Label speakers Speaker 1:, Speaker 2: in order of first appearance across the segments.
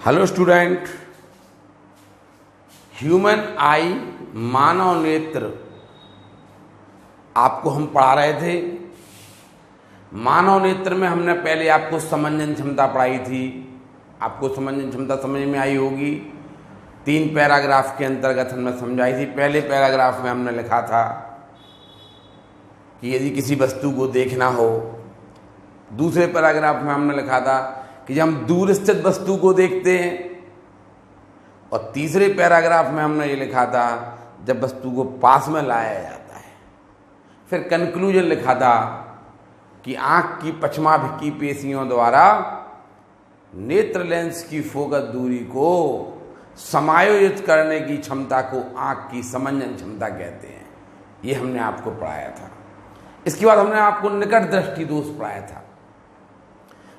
Speaker 1: Hello student, human आई मानव नेत्र आपको हम पढ़ा रहे थे। मानव नेत्र में हमने पहले आपको समंजन क्षमता पढ़ाई थी। आपको समंजन क्षमता समझ में आई होगी। 3 पैराग्राफ के अंतर्गत हमने समझाई थी। पहले पैराग्राफ में हमने लिखा था कि यदि किसी वस्तु को देखना हो, दूसरे पैराग्राफ में हमने लिखा था कि जब हम दूर स्थित वस्तु को देखते हैं, और तीसरे पैराग्राफ में हमने ये लिखा था जब वस्तु को पास में लाया जाता है। फिर कंक्लूजन लिखा था कि आँख की पश्चमाभिमुखी पेशियों द्वारा नेत्र लेंस की फोकस दूरी को समायोजित करने की क्षमता को आँख की समंजन क्षमता कहते हैं। ये हमने आपको पढ़ाया था। इसके बाद हमने आपको निकट दृष्टि दोष पढ़ाया था।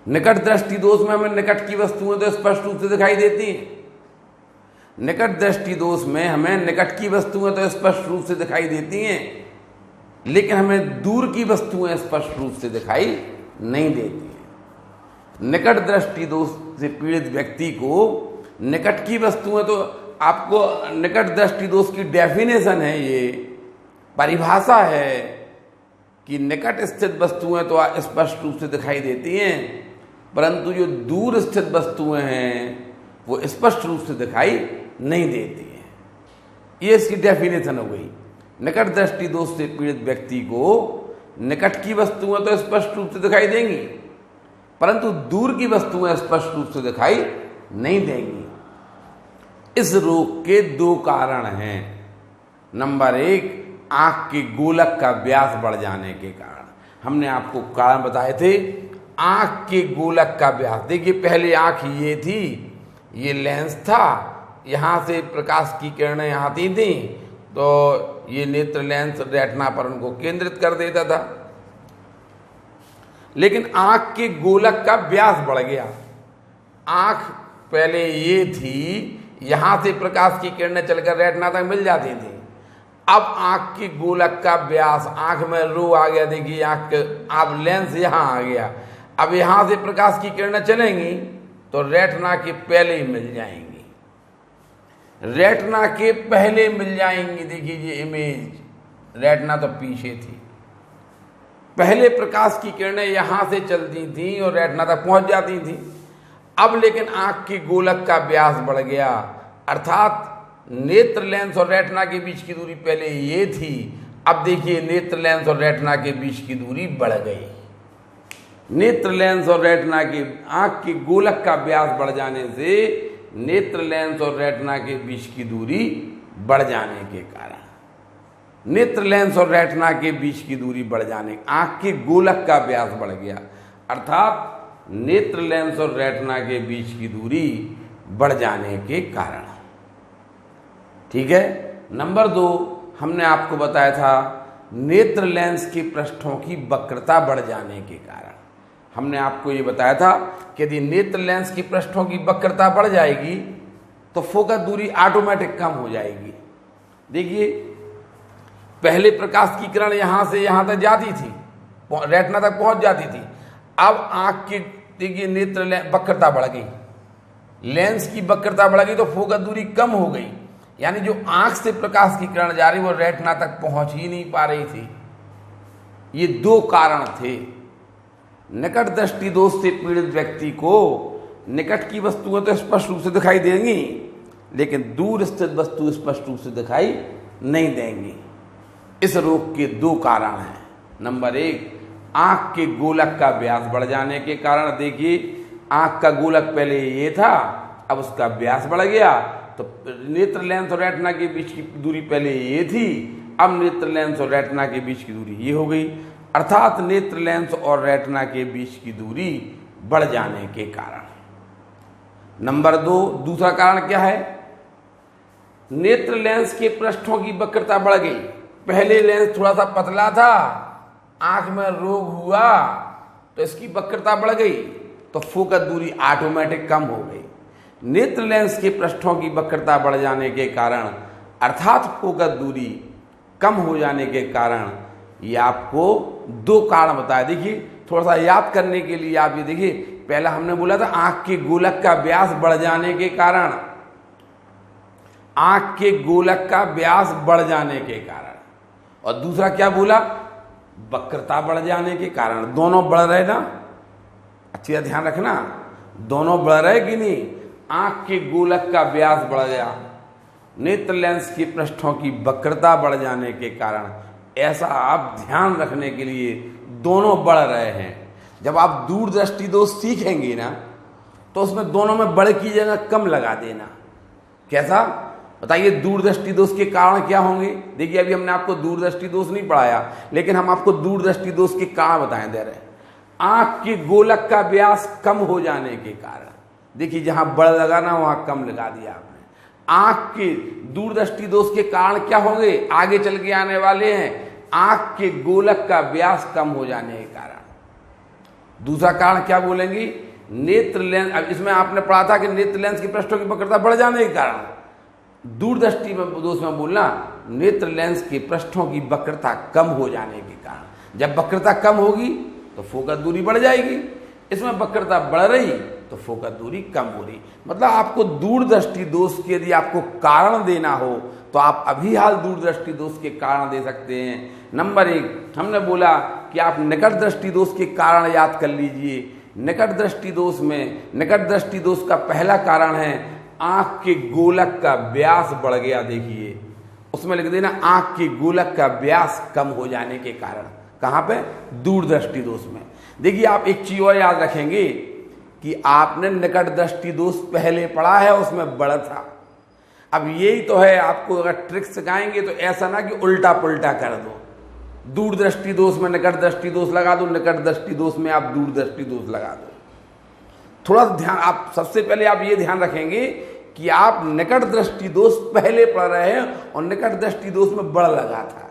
Speaker 1: निकट दृष्टि दोष में हमें निकट की वस्तुएं तो स्पष्ट रूप से दिखाई देती हैं। निकट दृष्टि दोष में हमें निकट की वस्तुएं तो स्पष्ट रूप से दिखाई देती हैं, लेकिन हमें दूर की वस्तुएं स्पष्ट रूप से दिखाई नहीं देती हैं। निकट दृष्टि दोष से पीड़ित व्यक्ति को निकट की वस्तुएं तो, आपको निकट दृष्टि दोष की डेफिनेशन है, ये परिभाषा है कि निकट स्थित वस्तुएं तो स्पष्ट रूप से दिखाई देती हैं, परंतु जो दूर स्थित वस्तुएं हैं वो स्पष्ट रूप से दिखाई नहीं देती हैं। ये इसकी डेफिनेशन हो गई। निकट दृष्टि दोष से पीड़ित व्यक्ति को निकट की वस्तुएं तो स्पष्ट रूप से दिखाई देंगी, परंतु दूर की वस्तुएं स्पष्ट रूप से दिखाई नहीं देंगी। इस रोग के 2 कारण हैं। नंबर 1, आंख के गोलक का व्यास बढ़ जाने के कारण। हमने आपको कारण बताए थे। आंख के गोलक का व्यास, देखिए पहले आंख ये थी, ये लेंस था, यहाँ से प्रकाश की किरणें यहाँ आती थी, तो ये नेत्र लेंस रेटिना पर उनको केंद्रित कर देता था। लेकिन आंख के गोलक का व्यास बढ़ गया। आंख पहले ये थी, यहाँ से प्रकाश की किरणें चलकर रेटिना तक मिल जाती थी। अब आंख की गोलक का व्यास, आंख में रो आ गया, देखिए आंख के, अब लेंस यहाँ आ गया। अब यहाँ से प्रकाश की किरणें चलेंगी तो रेटिना के पहले ही मिल जाएंगी। रेटिना के पहले मिल जाएंगी। देखिए ये इमेज, रेटिना तो पीछे थी। पहले प्रकाश की किरणें यहाँ से चलती थी और रेटिना तक पहुँच जाती थी। अब लेकिन आंख की गोलक का व्यास बढ़ गया, अर्थात नेत्र लेंस और रेटिना के बीच की दूरी पहले ये थी, अब देखिए नेत्र लेंस और रेटिना के बीच की दूरी बढ़ गई। नेत्र लेंस और रेटिना के, आंख की गोलक का व्यास बढ़ जाने से नेत्र लेंस और रेटिना के बीच की दूरी बढ़ जाने के कारण, नेत्र लेंस और रेटिना के बीच की दूरी बढ़ जाने, आंख के गोलक का व्यास बढ़ गया, अर्थात नेत्र लेंस और रेटिना के बीच की दूरी बढ़ जाने के कारण। ठीक है। नंबर 2, हमने आपको बताया था नेत्र लेंस के पृष्ठों की वक्रता बढ़ जाने के कारण। हमने आपको ये बताया था कि यदि नेत्र लेंस की पृष्ठों की वक्रता बढ़ जाएगी तो फोकस दूरी ऑटोमेटिक कम हो जाएगी। देखिए पहले प्रकाश की किरण यहाँ से यहाँ तक जाती थी, रेटिना तक पहुँच जाती थी। अब आँख की, देखिए नेत्र वक्रता बढ़ गई, लेंस की वक्रता बढ़ गई तो फोकस दूरी कम हो गई, यानी जो आंख से प्रकाश की किरण जा रही वो रेटिना तक पहुंच ही नहीं पा रही थी। ये 2 कारण थे। निकट दृष्टि दोष से पीड़ित व्यक्ति को निकट की वस्तुएं तो स्पष्ट रूप से दिखाई देंगी, लेकिन दूर स्थित वस्तु स्पष्ट रूप से दिखाई नहीं देंगी। इस रोग के 2 कारण हैं। नंबर 1, आंख के गोलक का व्यास बढ़ जाने के कारण। देखिए आंख का गोलक पहले ये था, अब उसका व्यास बढ़ गया, तो नेत्र लेंस और रेटिना के बीच की दूरी पहले ये थी, अब नेत्र लेंस और रेटिना के बीच की दूरी ये हो गई, अर्थात नेत्र लेंस और रेटिना के बीच की दूरी बढ़ जाने के कारण। नंबर 2, दूसरा कारण क्या है? नेत्र लेंस के पृष्ठों की वक्रता बढ़ गई। पहले लेंस थोड़ा सा पतला था, आंख में रोग हुआ तो इसकी वक्रता बढ़ गई, तो फोकस दूरी ऑटोमेटिक कम हो गई। नेत्र लेंस के पृष्ठों की वक्रता बढ़ जाने के कारण, अर्थात फोकस दूरी कम हो जाने के कारण, ये आपको 2 कारण बताया। देखिए थोड़ा सा याद करने के लिए आप ये देखिए, पहला हमने बोला था आंख के गोलक का व्यास बढ़ जाने के कारण, आंख के गोलक का व्यास बढ़ जाने के कारण, और दूसरा क्या बोला, वक्रता बढ़ जाने के कारण। दोनों बढ़ रहे ना, अच्छी तरह ध्यान रखना, दोनों बढ़ रहे कि नहीं। आंख के गोलक का व्यास बढ़ गया, नेत्र लेंस की पृष्ठों की वक्रता बढ़ जाने के कारण, ऐसा आप ध्यान रखने के लिए दोनों बढ़ रहे हैं। जब आप दूरदृष्टि दोष सीखेंगे ना, तो उसमें दोनों में बढ़ की जगह कम लगा देना। कैसा बताइए, दूरदृष्टि दोष के कारण क्या होंगे। देखिए अभी हमने आपको दूरदृष्टि दोष नहीं पढ़ाया, लेकिन हम आपको दूरदृष्टि दोष के कारण बताएं दे रहे हैं। आंख के गोलक का व्यास कम हो जाने के कारण, देखिए जहां बढ़ लगाना वहां कम लगा दिया आपने। आंख के दूरदृष्टि दोष के कारण क्या होंगे, आगे चल के आने वाले हैं। आंख के गोलक का व्यास कम हो जाने के कारण। दूसरा कारण क्या बोलेंगे, नेत्र लेंस। अब इसमें आपने पढ़ा था कि नेत्र लेंस की पृष्ठों की वक्रता बढ़ जाने के कारण। दूरदृष्टि में दोष में बोलना नेत्र लेंस के पृष्ठों की वक्रता कम हो जाने के कारण। जब वक्रता कम होगी तो फोकस दूरी बढ़ जाएगी, इसमें वक्रता बढ़ रही तो फोकस दूरी कम हो रही। मतलब आपको दूरदृष्टि दोष के यदि आपको कारण देना हो तो आप अभी हाल दूरदृष्टि दोष के कारण दे सकते हैं। नंबर 1 हमने बोला कि आप निकट दृष्टि दोष के कारण याद कर लीजिए। निकट दृष्टि दोष में, निकट दृष्टि दोष का पहला कारण है आंख के गोलक का व्यास बढ़ गया। देखिए उसमें लिख देना आंख के गोलक का व्यास कम हो जाने के कारण। कहां पे, दूरदृष्टि दोष में। देखिए आप एक चीज और याद रखेंगे कि आपने निकट दृष्टि दोष पहले पढ़ा है, उसमें बड़ा था। अब यही तो है, आपको अगर ट्रिक सिखाएंगे तो ऐसा ना कि उल्टा पुल्टा कर दो। दूरदृष्टि दोष में निकट दृष्टि दोष लगा दो, निकट दृष्टि दोष में आप दूरदृष्टि दोष लगा दो। थोड़ा ध्यान, आप सबसे पहले आप ये ध्यान रखेंगे कि आप निकट दृष्टि दोष पहले पढ़ रहे हैं और निकट दृष्टि दोष में बढ़ लगा था।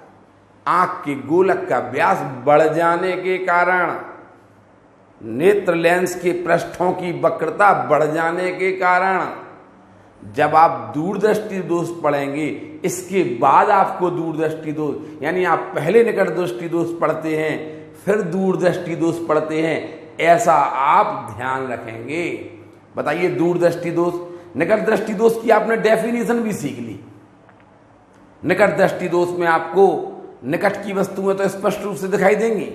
Speaker 1: आंख के गोलक का व्यास बढ़ जाने के कारण, नेत्र लेंस के पृष्ठों की वक्रता बढ़ जाने के कारण, जब आप दूरदृष्टि दोष पढ़ेंगे इसके बाद आपको दूरदृष्टि दोष, यानी आप पहले निकट दृष्टि दोष पढ़ते हैं फिर दूरदृष्टि दोष पढ़ते हैं, ऐसा आप ध्यान रखेंगे। बताइए दूरदृष्टि दोष, निकट दृष्टि दोष की आपने डेफिनेशन भी सीख ली। निकट दृष्टि दोष में आपको निकट की वस्तुएं तो स्पष्ट रूप से दिखाई देंगी,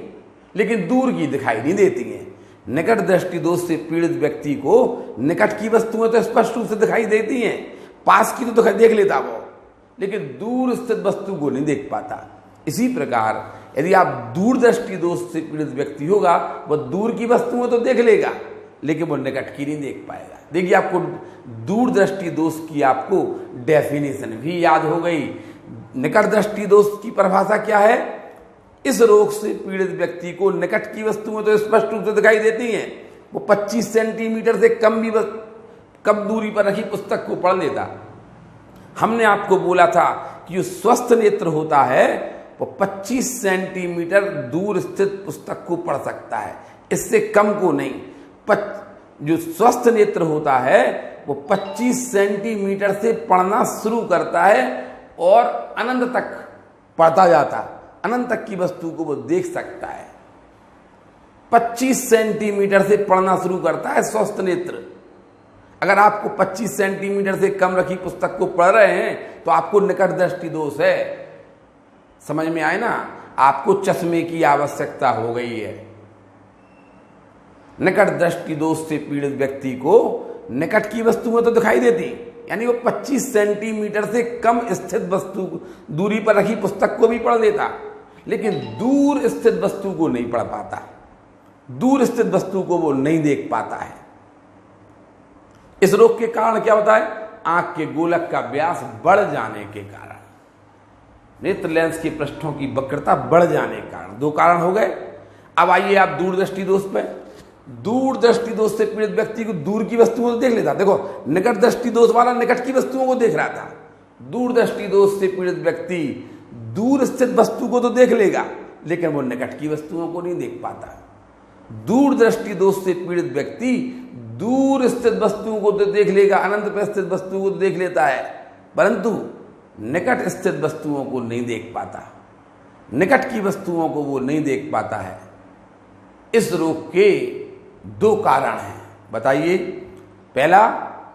Speaker 1: लेकिन दूर की दिखाई नहीं देती हैं। निकट दृष्टि दोष से पीड़ित व्यक्ति को निकट की वस्तुएं तो स्पष्ट रूप से दिखाई देती हैं, पास की तो देख लेता वो, लेकिन दूर स्थित वस्तु को नहीं देख पाता। इसी प्रकार यदि आप दूरदृष्टि दोष से पीड़ित व्यक्ति होगा, वह दूर की वस्तुएं तो देख लेगा लेकिन वो निकट की नहीं देख पाएगा। देखिए आपको दूरदृष्टि दोष की आपको डेफिनेशन भी याद हो गई। निकट दृष्टि दोष की परिभाषा क्या है, इस रोग से पीड़ित व्यक्ति को निकट की वस्तुएं तो स्पष्ट रूप से दिखाई देती हैं, वो 25 सेंटीमीटर से कम दूरी पर रखी पुस्तक को पढ़ लेता। हमने आपको बोला था कि जो स्वस्थ नेत्र होता है वो 25 सेंटीमीटर दूर स्थित पुस्तक को पढ़ सकता है, इससे कम को नहीं। जो स्वस्थ नेत्र होता है वो 25 सेंटीमीटर से पढ़ना शुरू करता है और अनंत तक पढ़ता जाता, अनंत तक की वस्तु को वो देख सकता है। 25 सेंटीमीटर से पढ़ना शुरू करता है स्वस्थ नेत्र। अगर आपको 25 सेंटीमीटर से कम रखी पुस्तक को पढ़ रहे हैं तो आपको निकट दृष्टि दोष है। समझ में आए ना, आपको चश्मे की आवश्यकता हो गई है। निकट दृष्टि दोष से पीड़ित व्यक्ति को निकट की वस्तुएं तो दिखाई देती, यानी वो 25 सेंटीमीटर से कम स्थित वस्तु दूरी पर रखी पुस्तक को भी पढ़ लेता, लेकिन दूर स्थित वस्तु को नहीं पढ़ पाता, दूर स्थित वस्तु को वो नहीं देख पाता है। इस रोग के कारण क्या होता है, आंख के गोलक का व्यास बढ़ जाने के कारण, नेत्र लेंस के पृष्ठों की वक्रता बढ़ जाने के कारण। दो कारण हो गए। अब आइए आप दूरदृष्टि दोष पे। दूरदृष्टि दोष से पीड़ित व्यक्ति को दूर की वस्तुओं को देख लेता। देखो निकट दृष्टि दोष वाला निकट की वस्तुओं को देख रहा था, दूरदृष्टि दोष से पीड़ित व्यक्ति दूर स्थित वस्तु को तो देख लेगा लेकिन वो निकट की वस्तुओं को नहीं देख पाता। दूरदृष्टि दोष से पीड़ित व्यक्ति दूर स्थित वस्तुओं को तो देख लेगा, अनंत पर स्थित वस्तुओं को तो देख लेता है, परंतु निकट स्थित वस्तुओं को नहीं देख पाता, निकट की वस्तुओं को वो नहीं देख पाता है। इस रोग के दो कारण हैं। बताइए। पहला,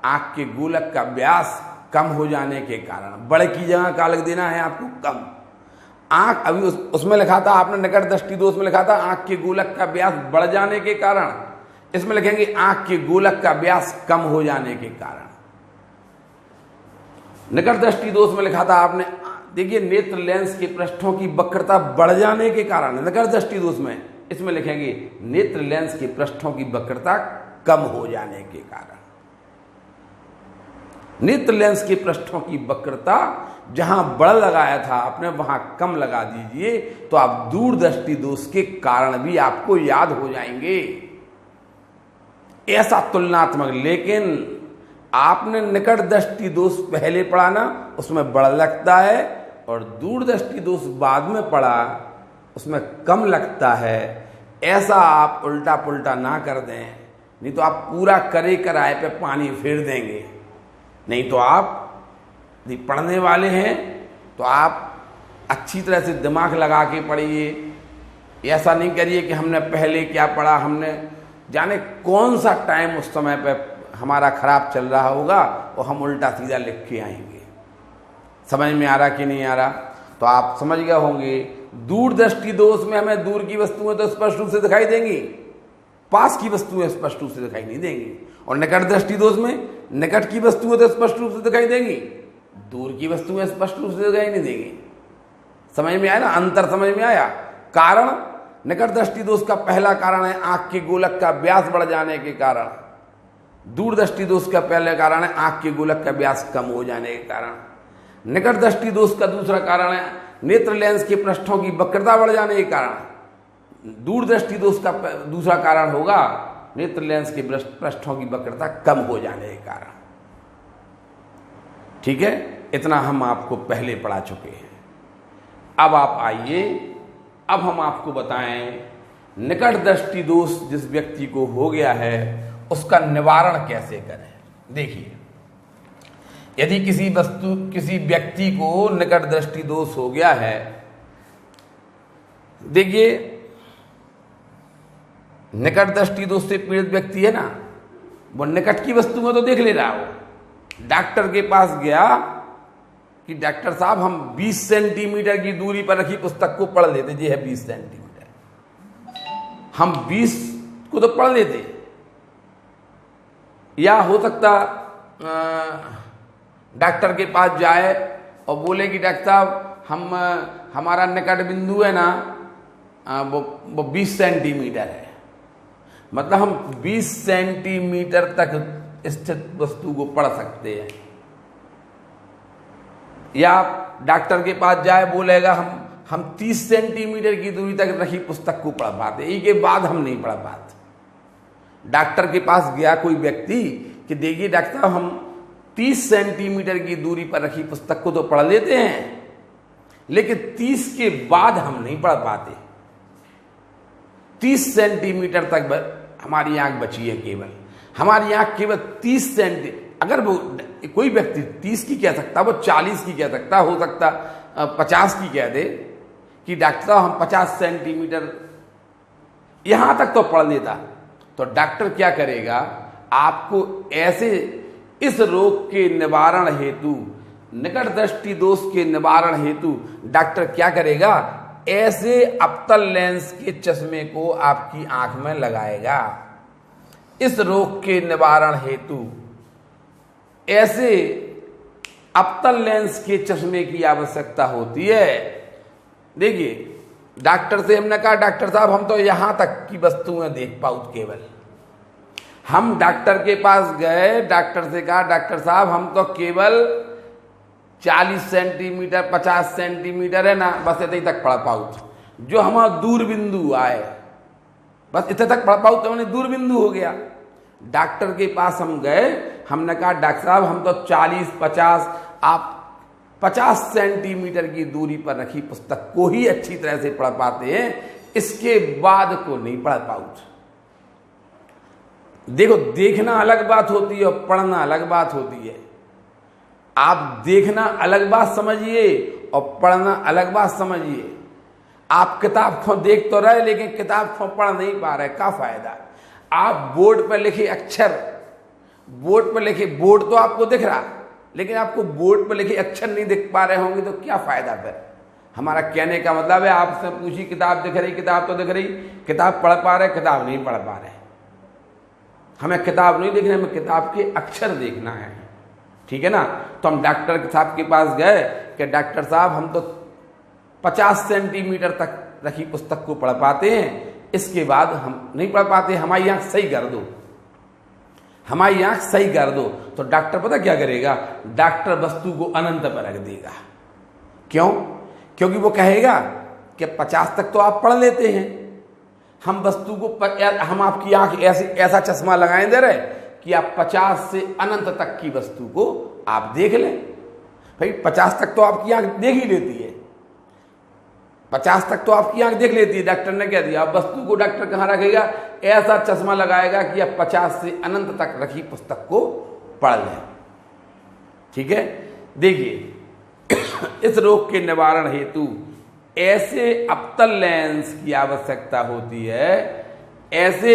Speaker 1: आंख के गोलक का व्यास कम हो जाने के कारण। बड़े की जगह का लिख देना है आपको कम। आंख अभी उसमें लिखा था आपने निकट दृष्टि दोष में लिखा था आंख के गोलक का व्यास बढ़ जाने के कारण, इसमें लिखेंगे आंख के गोलक का व्यास कम हो जाने के कारण। निकट दृष्टि दोष में लिखा था आपने, देखिए नेत्र लेंस के पृष्ठों की वक्रता बढ़ जाने के कारण, निकट दृष्टि दोष में, इसमें लिखेंगे नेत्र लेंस के पृष्ठों की वक्रता कम हो जाने के कारण। नेत्र लेंस के पृष्ठों की वक्रता जहां बढ़ लगाया था आपने वहां कम लगा दीजिए, तो आप दूरदृष्टि दोष के कारण भी आपको याद हो जाएंगे। ऐसा तुलनात्मक। लेकिन आपने निकट दृष्टि दोष पहले पढ़ा ना, उसमें बढ़ लगता है, और दूरदृष्टि दोष बाद में पढ़ा, उसमें कम लगता है। ऐसा आप उल्टा पुल्टा ना कर दें, नहीं तो आप पूरा करे कराए पे पानी फेर देंगे। नहीं तो आप यदि पढ़ने वाले हैं तो आप अच्छी तरह से दिमाग लगा के पढ़िए। ऐसा नहीं करिए कि हमने पहले क्या पढ़ा, हमने जाने कौन सा टाइम उस समय पे हमारा खराब चल रहा होगा और हम उल्टा सीधा लिख के आएंगे। समझ में आ रहा कि नहीं आ रहा? तो आप समझ गए होंगे। दूरदृष्टि दोष में हमें दूर की वस्तुएं तो स्पष्ट रूप से दिखाई देंगी, पास की वस्तुएं स्पष्ट रूप से दिखाई नहीं देंगी। और निकट दृष्टि दोष में निकट की वस्तुएं तो स्पष्ट रूप से दिखाई देंगी, दूर की वस्तुएं स्पष्ट रूप से दिखाई नहीं देंगी। समझ में आया ना? अंतर समझ में आया? कारण, निकट दृष्टि दोष का पहला कारण है आंख के गोलक का व्यास बढ़ जाने के कारण। दूरदृष्टि दोष का पहला कारण है आंख के गोलक का व्यास कम हो जाने के कारण। निकट दृष्टि दोष का दूसरा कारण है नेत्र लेंस के पृष्ठों की वक्रता बढ़ जाने के कारण। दूरदृष्टि दोष का दूसरा कारण होगा नेत्र लेंस के पृष्ठों की वक्रता कम हो जाने के कारण। ठीक है, इतना हम आपको पहले पढ़ा चुके हैं। अब आप आइए, अब हम आपको बताएं निकट दृष्टि दोष जिस व्यक्ति को हो गया है उसका निवारण कैसे करें। देखिए, यदि किसी व्यक्ति को निकट दृष्टि दोष हो गया है, देखिए निकट दृष्टि दोष से पीड़ित व्यक्ति है ना, वो निकट की वस्तु में तो देख ले रहा हो। डॉक्टर के पास गया कि डॉक्टर साहब हम 20 सेंटीमीटर की दूरी पर रखी पुस्तक को पढ़ लेते, जी है 20 सेंटीमीटर, हम 20 को तो पढ़ लेते। या हो सकता डॉक्टर के पास जाए और बोले कि डॉक्टर साहब हमारा निकट बिंदु है ना वो 20 सेंटीमीटर है, मतलब हम 20 सेंटीमीटर तक स्थित वस्तु को पढ़ सकते हैं। या डॉक्टर के पास जाए, बोलेगा हम 30 सेंटीमीटर की दूरी तक रखी पुस्तक को पढ़ पाते, इसके बाद हम नहीं पढ़ पाते। डॉक्टर के पास गया कोई व्यक्ति कि देखिए डॉक्टर साहब हम 30 सेंटीमीटर की दूरी पर रखी पुस्तक को तो पढ़ लेते हैं, लेकिन 30 के बाद हम नहीं पढ़ पाते। 30 सेंटीमीटर तक हमारी आंख बची है, केवल हमारी आंख केवल 30 सेंटीमीटर। अगर वो कोई व्यक्ति 30 की कह सकता, वो 40 की कह सकता, हो सकता 50 की कह दे कि डॉक्टर साहब हम 50 सेंटीमीटर यहां तक तो पढ़ लेता, तो डॉक्टर क्या करेगा, आपको ऐसे इस रोग के निवारण हेतु, निकट दृष्टि दोष के निवारण हेतु डॉक्टर क्या करेगा, ऐसे अवतल लेंस के चश्मे को आपकी आंख में लगाएगा। इस रोग के निवारण हेतु ऐसे अवतल लेंस के चश्मे की आवश्यकता होती है। देखिए, डॉक्टर से हमने कहा डॉक्टर साहब हम तो यहां तक की वस्तुएं देख पाऊं केवल। हम डॉक्टर के पास गए, डॉक्टर से कहा डॉक्टर साहब हम तो केवल 40 सेंटीमीटर 50 सेंटीमीटर है ना, बस इतने तक पढ़ पाऊँ, जो हमारा दूर बिंदु आए बस इतने तक पढ़ पाऊँ तो मैंने दूर बिंदु हो गया। डॉक्टर के पास हम गए, हमने कहा डॉक्टर साहब हम तो 40-50, आप 50 सेंटीमीटर की दूरी पर रखी पुस्तक को ही अच्छी तरह से पढ़ पाते हैं, इसके बाद को नहीं पढ़ पाऊँ। देखो, देखना अलग बात होती है और पढ़ना अलग बात होती है। आप देखना अलग बात समझिए और पढ़ना अलग बात समझिए। आप किताब को देख तो रहे लेकिन किताब को पढ़ नहीं पा रहे, क्या फायदा। आप बोर्ड पर लिखे अक्षर, बोर्ड पर लिखे, बोर्ड तो आपको दिख रहा लेकिन आपको बोर्ड पर लिखे अक्षर नहीं दिख पा रहे होंगे तो क्या फायदा फिर। हमारा कहने का मतलब है, आपसे पूछी किताब दिख रही, किताब तो दिख रही, किताब पढ़ पा रहे, किताब नहीं पढ़ पा रहे। हमें किताब नहीं देखना, हमें किताब के अक्षर देखना है, ठीक है ना। तो हम डॉक्टर साहब के पास गए कि डॉक्टर साहब हम तो 50 सेंटीमीटर तक रखी पुस्तक को पढ़ पाते हैं, इसके बाद हम नहीं पढ़ पाते, हमारी आंख सही कर दो, हमारी आंख सही कर दो। तो डॉक्टर पता क्या करेगा, डॉक्टर वस्तु को अनंत पर रख देगा। क्यों? क्योंकि वो कहेगा कि 50 तक तो आप पढ़ लेते हैं, हम वस्तु को हम आपकी आंख ऐसा चश्मा लगाए दे रहे कि आप 50 से अनंत तक की वस्तु को आप देख लें। भाई 50 तक तो आपकी आंख देख ही लेती है, 50 तक तो आपकी आंख देख लेती है। डॉक्टर ने कह दिया, अब वस्तु को डॉक्टर कहाँ रखेगा, ऐसा चश्मा लगाएगा कि आप 50 से अनंत तक रखी पुस्तक को पढ़ लें, ठीक है। देखिए इस रोग के निवारण हेतु ऐसे अवतल लेंस की आवश्यकता होती है, ऐसे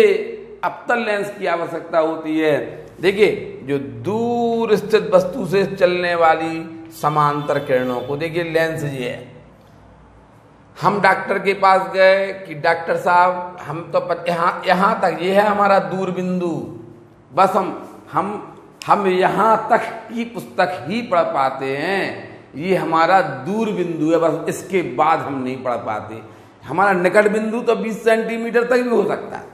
Speaker 1: अवतल लेंस की आवश्यकता होती है। देखिए जो दूर स्थित वस्तु से चलने वाली समांतर किरणों को, देखिए लेंस ये है। हम डॉक्टर के पास गए कि डॉक्टर साहब हम तो यहाँ तक, ये है हमारा दूर बिंदु, बस हम यहाँ तक की पुस्तक ही पढ़ पाते हैं, ये हमारा दूर बिंदु है, बस इसके बाद हम नहीं पढ़ पाते। हमारा निकट बिंदु तो 20 सेंटीमीटर तक भी हो सकता है।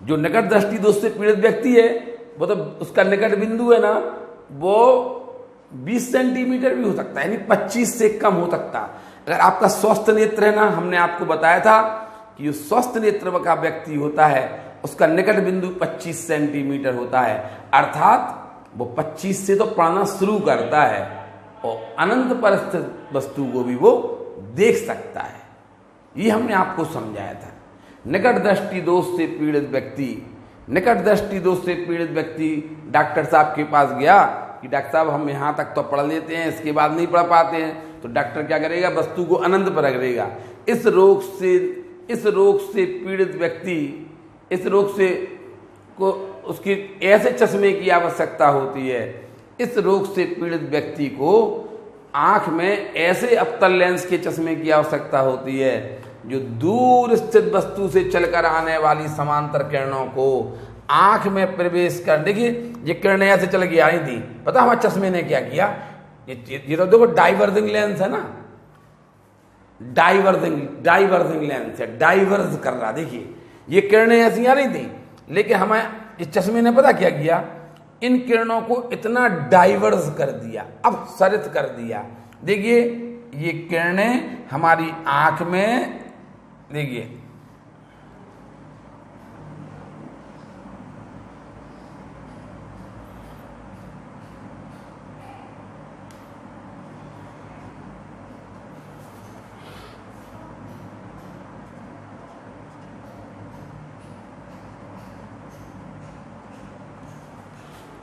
Speaker 1: जो निकट दृष्टि दोष से पीड़ित व्यक्ति है वो तो उसका निकट बिंदु है ना, वो 20 सेंटीमीटर भी हो सकता है, यानी 25 से कम हो सकता। अगर आपका स्वस्थ नेत्र है ना, हमने आपको बताया था कि जो स्वस्थ नेत्र का व्यक्ति होता है उसका निकट बिंदु 25 सेंटीमीटर होता है, अर्थात वो 25 से तो पढ़ना शुरू करता है और अनंत पर स्थित वस्तु को भी वो देख सकता है। ये हमने आपको समझाया था। निकट दृष्टि दोष से पीड़ित व्यक्ति, निकट दृष्टि दोष से पीड़ित व्यक्ति डॉक्टर साहब के पास गया कि डॉक्टर साहब हम यहाँ तक तो पढ़ लेते हैं, इसके बाद नहीं पढ़ पाते हैं। तो डॉक्टर क्या करेगा, वस्तु को अनंत पर रख देगा। इस रोग से पीड़ित व्यक्ति, इस रोग से को उसकी ऐसे चश्मे की आवश्यकता होती है। इस रोग से पीड़ित व्यक्ति को आंख में ऐसे अवतल लेंस के चश्मे की आवश्यकता होती है जो दूर स्थित वस्तु से चलकर आने वाली समांतर किरणों को आंख में प्रवेश कर। देखिए ये किरणें ऐसे चल के आई थी, पता हमारे चश्मे ने क्या किया, ये तो देखो डाइवर्जिंग लेंस है ना, डाइवर्जिंग लेंस है, डाइवर्ज कर रहा। देखिए ये किरणें ऐसी आ रही थी, लेकिन हमें इस चश्मे ने पता क्या किया, इन किरणों को इतना डाइवर्स कर दिया, अपसरित कर दिया। देखिए ये किरणें हमारी आंख में, देखिए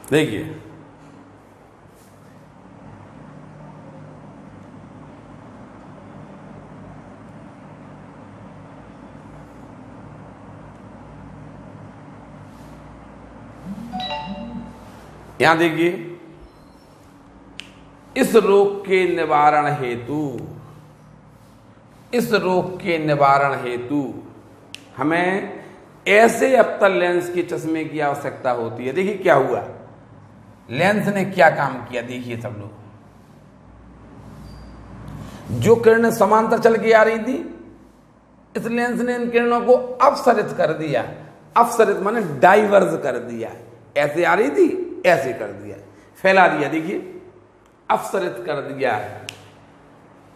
Speaker 1: देखिए यहां देखिए, इस रोग के निवारण हेतु, इस रोग के निवारण हेतु हमें ऐसे अवतल लेंस के चश्मे की आवश्यकता होती है। देखिए क्या हुआ, लेंस ने क्या काम किया, देखिए सब लोग, जो किरणें समांतर चल के आ रही थी, इस लेंस ने इन किरणों को अपसरित कर दिया। अपसरित माने डाइवर्ज कर दिया, ऐसे आ रही थी ऐसे कर दिया, फैला दिया। देखिए अपसरित कर दिया।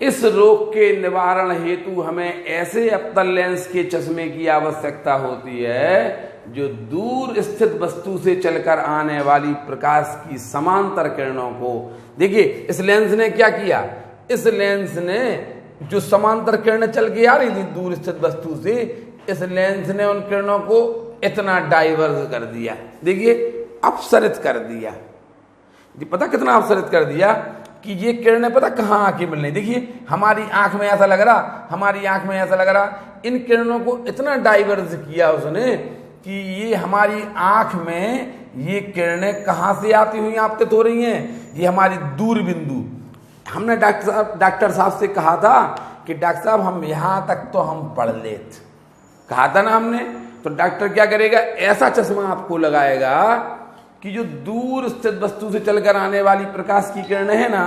Speaker 1: इस रोग के निवारण हेतु हमें ऐसे अवतल लेंस के चश्मे की आवश्यकता होती है जो दूर स्थित वस्तु से चलकर आने वाली प्रकाश की समांतर किरणों को, देखिए इस लेंस ने क्या किया, इस लेंस ने जो समांतर किरणें चल के आ रही थी दूर स्थित वस्तु से, इस लेंस ने उन किरणों को इतना डाइवर्ज कर दिया। देखिए अपसरित कर दिया। पता कितना अपसरित कर दिया कि ये किरणें पता कहाँ आके मिल रही। देखिए हमारी आंख में ऐसा लग रहा, हमारी आंख में ऐसा लग रहा, इन किरणों को इतना डाइवर्स किया उसने कि ये हमारी आंख में ये किरणें कहाँ से आती हुई आपतित हो रही हैं, ये हमारी दूर बिंदु। हमने डॉक्टर साहब से कहा था कि डॉक्टर साहब हम यहाँ तक तो हम पढ़ लेते, कहा था ना हमने। तो डॉक्टर क्या करेगा, ऐसा चश्मा आपको लगाएगा कि जो दूर स्थित वस्तु से चलकर आने वाली प्रकाश की किरणें है ना,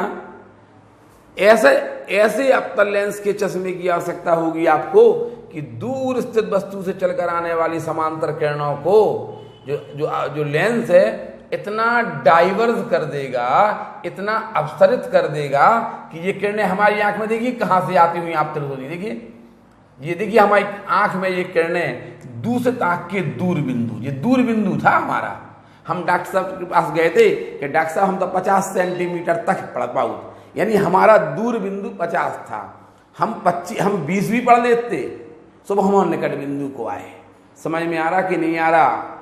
Speaker 1: ऐसे अवतल लेंस के चश्मे की आवश्यकता होगी आपको कि दूर स्थित वस्तु से चलकर आने वाली समांतर किरणों को जो लेंस है इतना डाइवर्स कर देगा, इतना अपसरित कर देगा कि ये किरणें हमारी आंख में देखिए कहां से आती हुई आपतित हो रही। देखिए ये देखिए हमारी आंख में ये किरणें दूसरे आंख के दूर बिंदु, ये दूर बिंदु था हमारा। हम डॉक्टर साहब के पास गए थे कि डॉक्टर साहब हम तो 50 सेंटीमीटर तक पढ़ पाऊ, यानी हमारा दूर बिंदु 50 था। हम 20 भी पढ़ लेते, सुबह हम निकट बिंदु को आए। समझ में आ रहा कि नहीं आ रहा?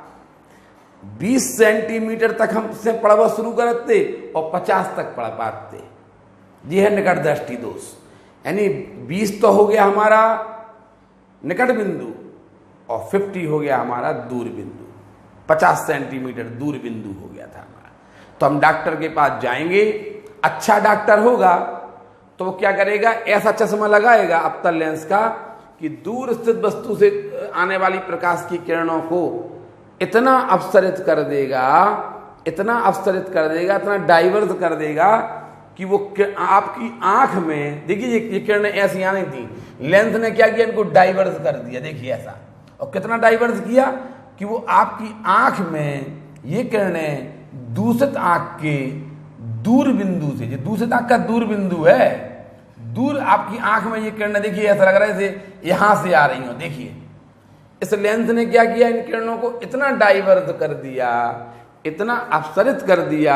Speaker 1: 20 सेंटीमीटर तक हम से पढ़वा शुरू करते और 50 तक पढ़ पाते। ये है निकट दृष्टि दोष, यानी 20 तो हो गया हमारा निकट बिंदु और 50 हो गया हमारा दूर बिंदु, 50 सेंटीमीटर दूर बिंदु हो गया था हमारा। तो हम डॉक्टर के पास जाएंगे, अच्छा डॉक्टर होगा तो वो क्या करेगा, ऐसा चश्मा लगाएगा अवतल लेंस का कि दूर स्थित वस्तु से आने वाली प्रकाश की किरणों को इतना अपसरित कर देगा, इतना अपसरित कर देगा, इतना डाइवर्स कर देगा कि वो आपकी आंख में, देखिए ये किरणें ऐसी आनी थी, लेंस ने क्या किया, इनको डाइवर्स कर दिया। देखिए ऐसा, और कितना डाइवर्स किया कि वो आपकी आंख में ये किरणें दूसरी आंख के दूर बिंदु से, जो दूसरी आंख का दूर बिंदु है, दूर आपकी आंख में ये किरणें देखिए ऐसा लग रहा है जैसे यहां से आ रही हो। देखिए इस लेंस ने क्या किया, इन किरणों को इतना डाइवर्स कर दिया, इतना अपसरित कर दिया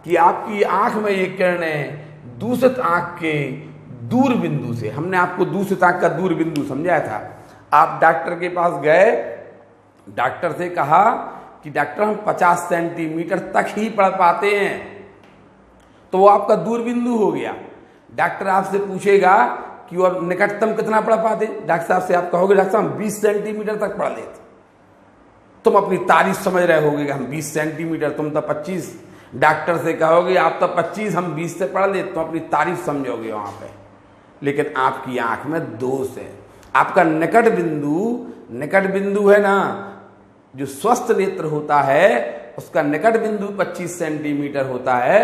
Speaker 1: कि आपकी आंख में ये किरणें दूसरी आंख के दूर बिंदु से, हमने आपको दूसरी आंख का दूर बिंदु समझाया था। आप डॉक्टर के पास गए, डॉक्टर से कहा कि डॉक्टर हम 50 सेंटीमीटर तक ही पढ़ पाते हैं, तो वो आपका दूर बिंदु हो गया। डॉक्टर आपसे पूछेगा कि और निकटतम कितना पढ़ पाते, डॉक्टर साहब से आप कहोगे डॉक्टर साहब हम 20 सेंटीमीटर तक पढ़ लेते, तुम अपनी तारीफ समझ रहे होगे कि हम 20 सेंटीमीटर, तुम तो 25। डॉक्टर से कहोगे आप तो 25, हम 20 से पढ़ लेते, तुम अपनी तारीफ समझोगे वहां पे। लेकिन आपकी आंख में दोष है, आपका निकट बिंदु है ना, जो स्वस्थ नेत्र होता है उसका निकट बिंदु 25 सेंटीमीटर होता है,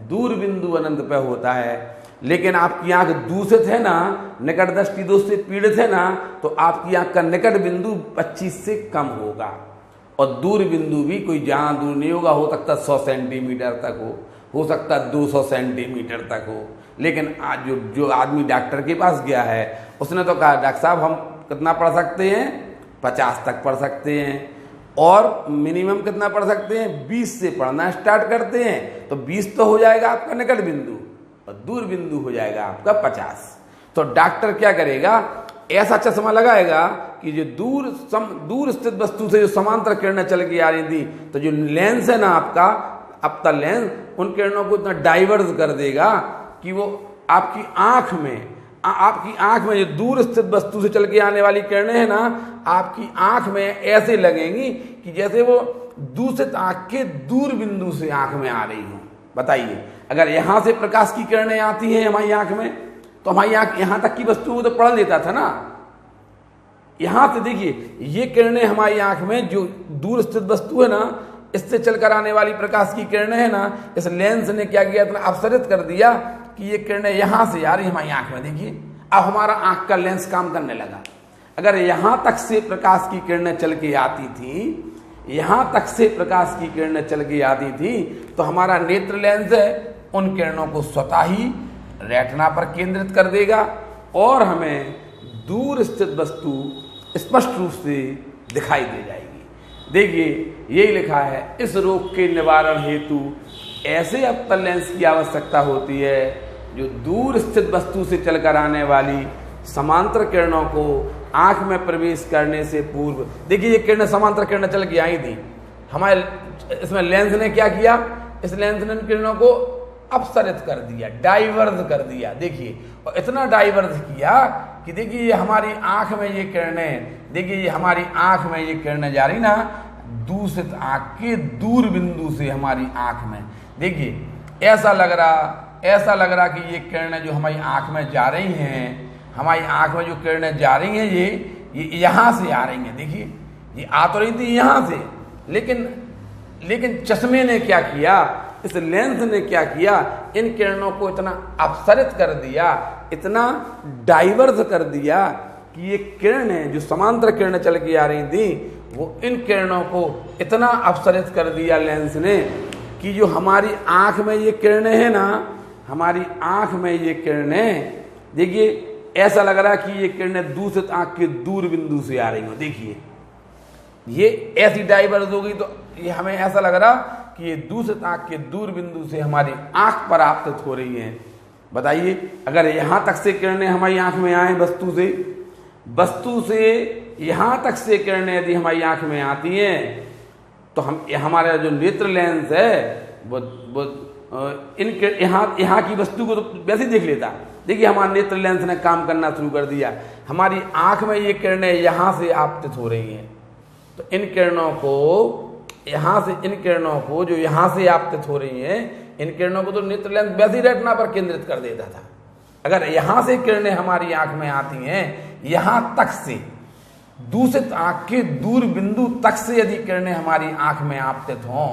Speaker 1: दूर बिंदु अनंत पे होता है। लेकिन आपकी आंख दूषित है ना, निकट दृष्टि दोष से पीड़ित है ना, तो आपकी आंख का निकट बिंदु 25 से कम होगा और दूर बिंदु भी कोई जहां दूर नहीं होगा, हो सकता 100 सेंटीमीटर तक हो सकता 200 सेंटीमीटर तक हो। लेकिन आज जो आदमी डॉक्टर के पास गया है उसने तो कहा डॉक्टर साहब हम कितना पढ़ सकते हैं, 50 तक पढ़ सकते हैं, और मिनिमम कितना पढ़ सकते हैं, 20 से पढ़ना स्टार्ट करते हैं तो 20 तो हो जाएगा आपका निकट बिंदु और दूर बिंदु हो जाएगा आपका 50। तो डॉक्टर क्या करेगा, ऐसा चश्मा लगाएगा कि जो दूर स्थित वस्तु से जो समांतर किरणें चल के आ रही थी, तो जो लेंस है ना आपका अवतल लेंस, उन किरणों को इतना डाइवर्स कर देगा कि वो आपकी आंख में जो दूर स्थित वस्तु से चल के आने वाली किरणें हैं ना, आपकी आंख में ऐसे लगेंगी कि जैसे वो दूसरे आंख के दूर बिंदु से आंख में आ रही हो। बताइए, अगर यहां से प्रकाश की किरणें आती हैं हमारी आंख में, तो हमारी आंख यहां तक की वस्तु वो तो पढ़ लेता था ना। यहां से देखिए ये किरणें हमारी आंख में जो दूर स्थित वस्तु है ना, इससे चलकर आने वाली प्रकाश की किरणें है ना, इस लेंस ने क्या किया, इतना अपसरित कर दिया कि ये किरणें यहां से आ रही हमारी आंख में। देखिए अब हमारा आंख का लेंस काम करने लगा। अगर यहां तक से प्रकाश की किरणें चल के आती थी, यहां तक से प्रकाश की किरणें चल के आती थी, तो हमारा नेत्र लेंस है उन किरणों को स्वतः ही रेटिना पर केंद्रित कर देगा और हमें दूर स्थित वस्तु स्पष्ट रूप से दिखाई दे जाएगी। देखिए यही लिखा है, इस रोग के निवारण हेतु ऐसे अवतल लेंस की आवश्यकता होती है जो दूर स्थित वस्तु से चलकर आने वाली समांतर किरणों को आंख में प्रवेश करने से पूर्व, देखिए ये किरणें समांतर किरणें चल के आई थी, हमारे इसमें लेंस ने क्या किया, इस लेंस ने किरणों को अपसरित कर दिया, डाइवर्स कर दिया। देखिए, और इतना डाइवर्स किया कि देखिए ये हमारी आंख में ये किरणें, देखिए ये हमारी आंख में ये किरणें जा रही ना, दूषित आंख के दूर बिंदु से हमारी आंख में, देखिए ऐसा लग रहा कि ये किरणें जो हमारी आंख में जा रही हैं, हमारी आंख में जो किरणें जा रही हैं ये यहाँ से आ रही हैं। देखिए ये आ तो रही थी यहाँ से, लेकिन चश्मे ने क्या किया, इस लेंस ने क्या किया, इन किरणों को इतना अपसरित कर दिया, इतना डाइवर्स कर दिया कि ये किरणें जो समांतर किरणें चल के आ रही थी, वो इन किरणों को इतना अपसरित कर दिया लेंस ने कि जो हमारी आंख में ये किरणें हैं ना, हमारी आंख में ये किरणें, देखिए ऐसा लग रहा है कि ये किरणें दूषित आंख के दूर बिंदु से आ रही हो। देखिए ये ऐसी डाइवर्स हो गई तो ये हमें ऐसा लग रहा कि ये दूषित आंख के दूर बिंदु से हमारी आंख पर आपतित हो रही हैं। बताइए, अगर यहाँ तक से किरणें हमारी आंख में आए, वस्तु से यहाँ तक से किरणें यदि हमारी आंख में आती हैं, तो हम हमारा जो नेत्र लेंस है वो यहाँ की वस्तु को तो वैसे ही देख लेता। देखिए हमारा नेत्र लेंस ने काम करना शुरू कर दिया, हमारी आंख में ये किरणें यहाँ से आपतित हो रही हैं, तो इन किरणों को जो यहाँ से आपतित हो रही हैं, इन किरणों को तो नेत्र लेंस वैसे ही रेटिना पर केंद्रित कर देता था। अगर यहाँ से किरणें हमारी आंख में आती हैं, यहाँ तक से दूषित आंख के दूर बिंदु तक से यदि किरणें हमारी आंख में आपतित हों,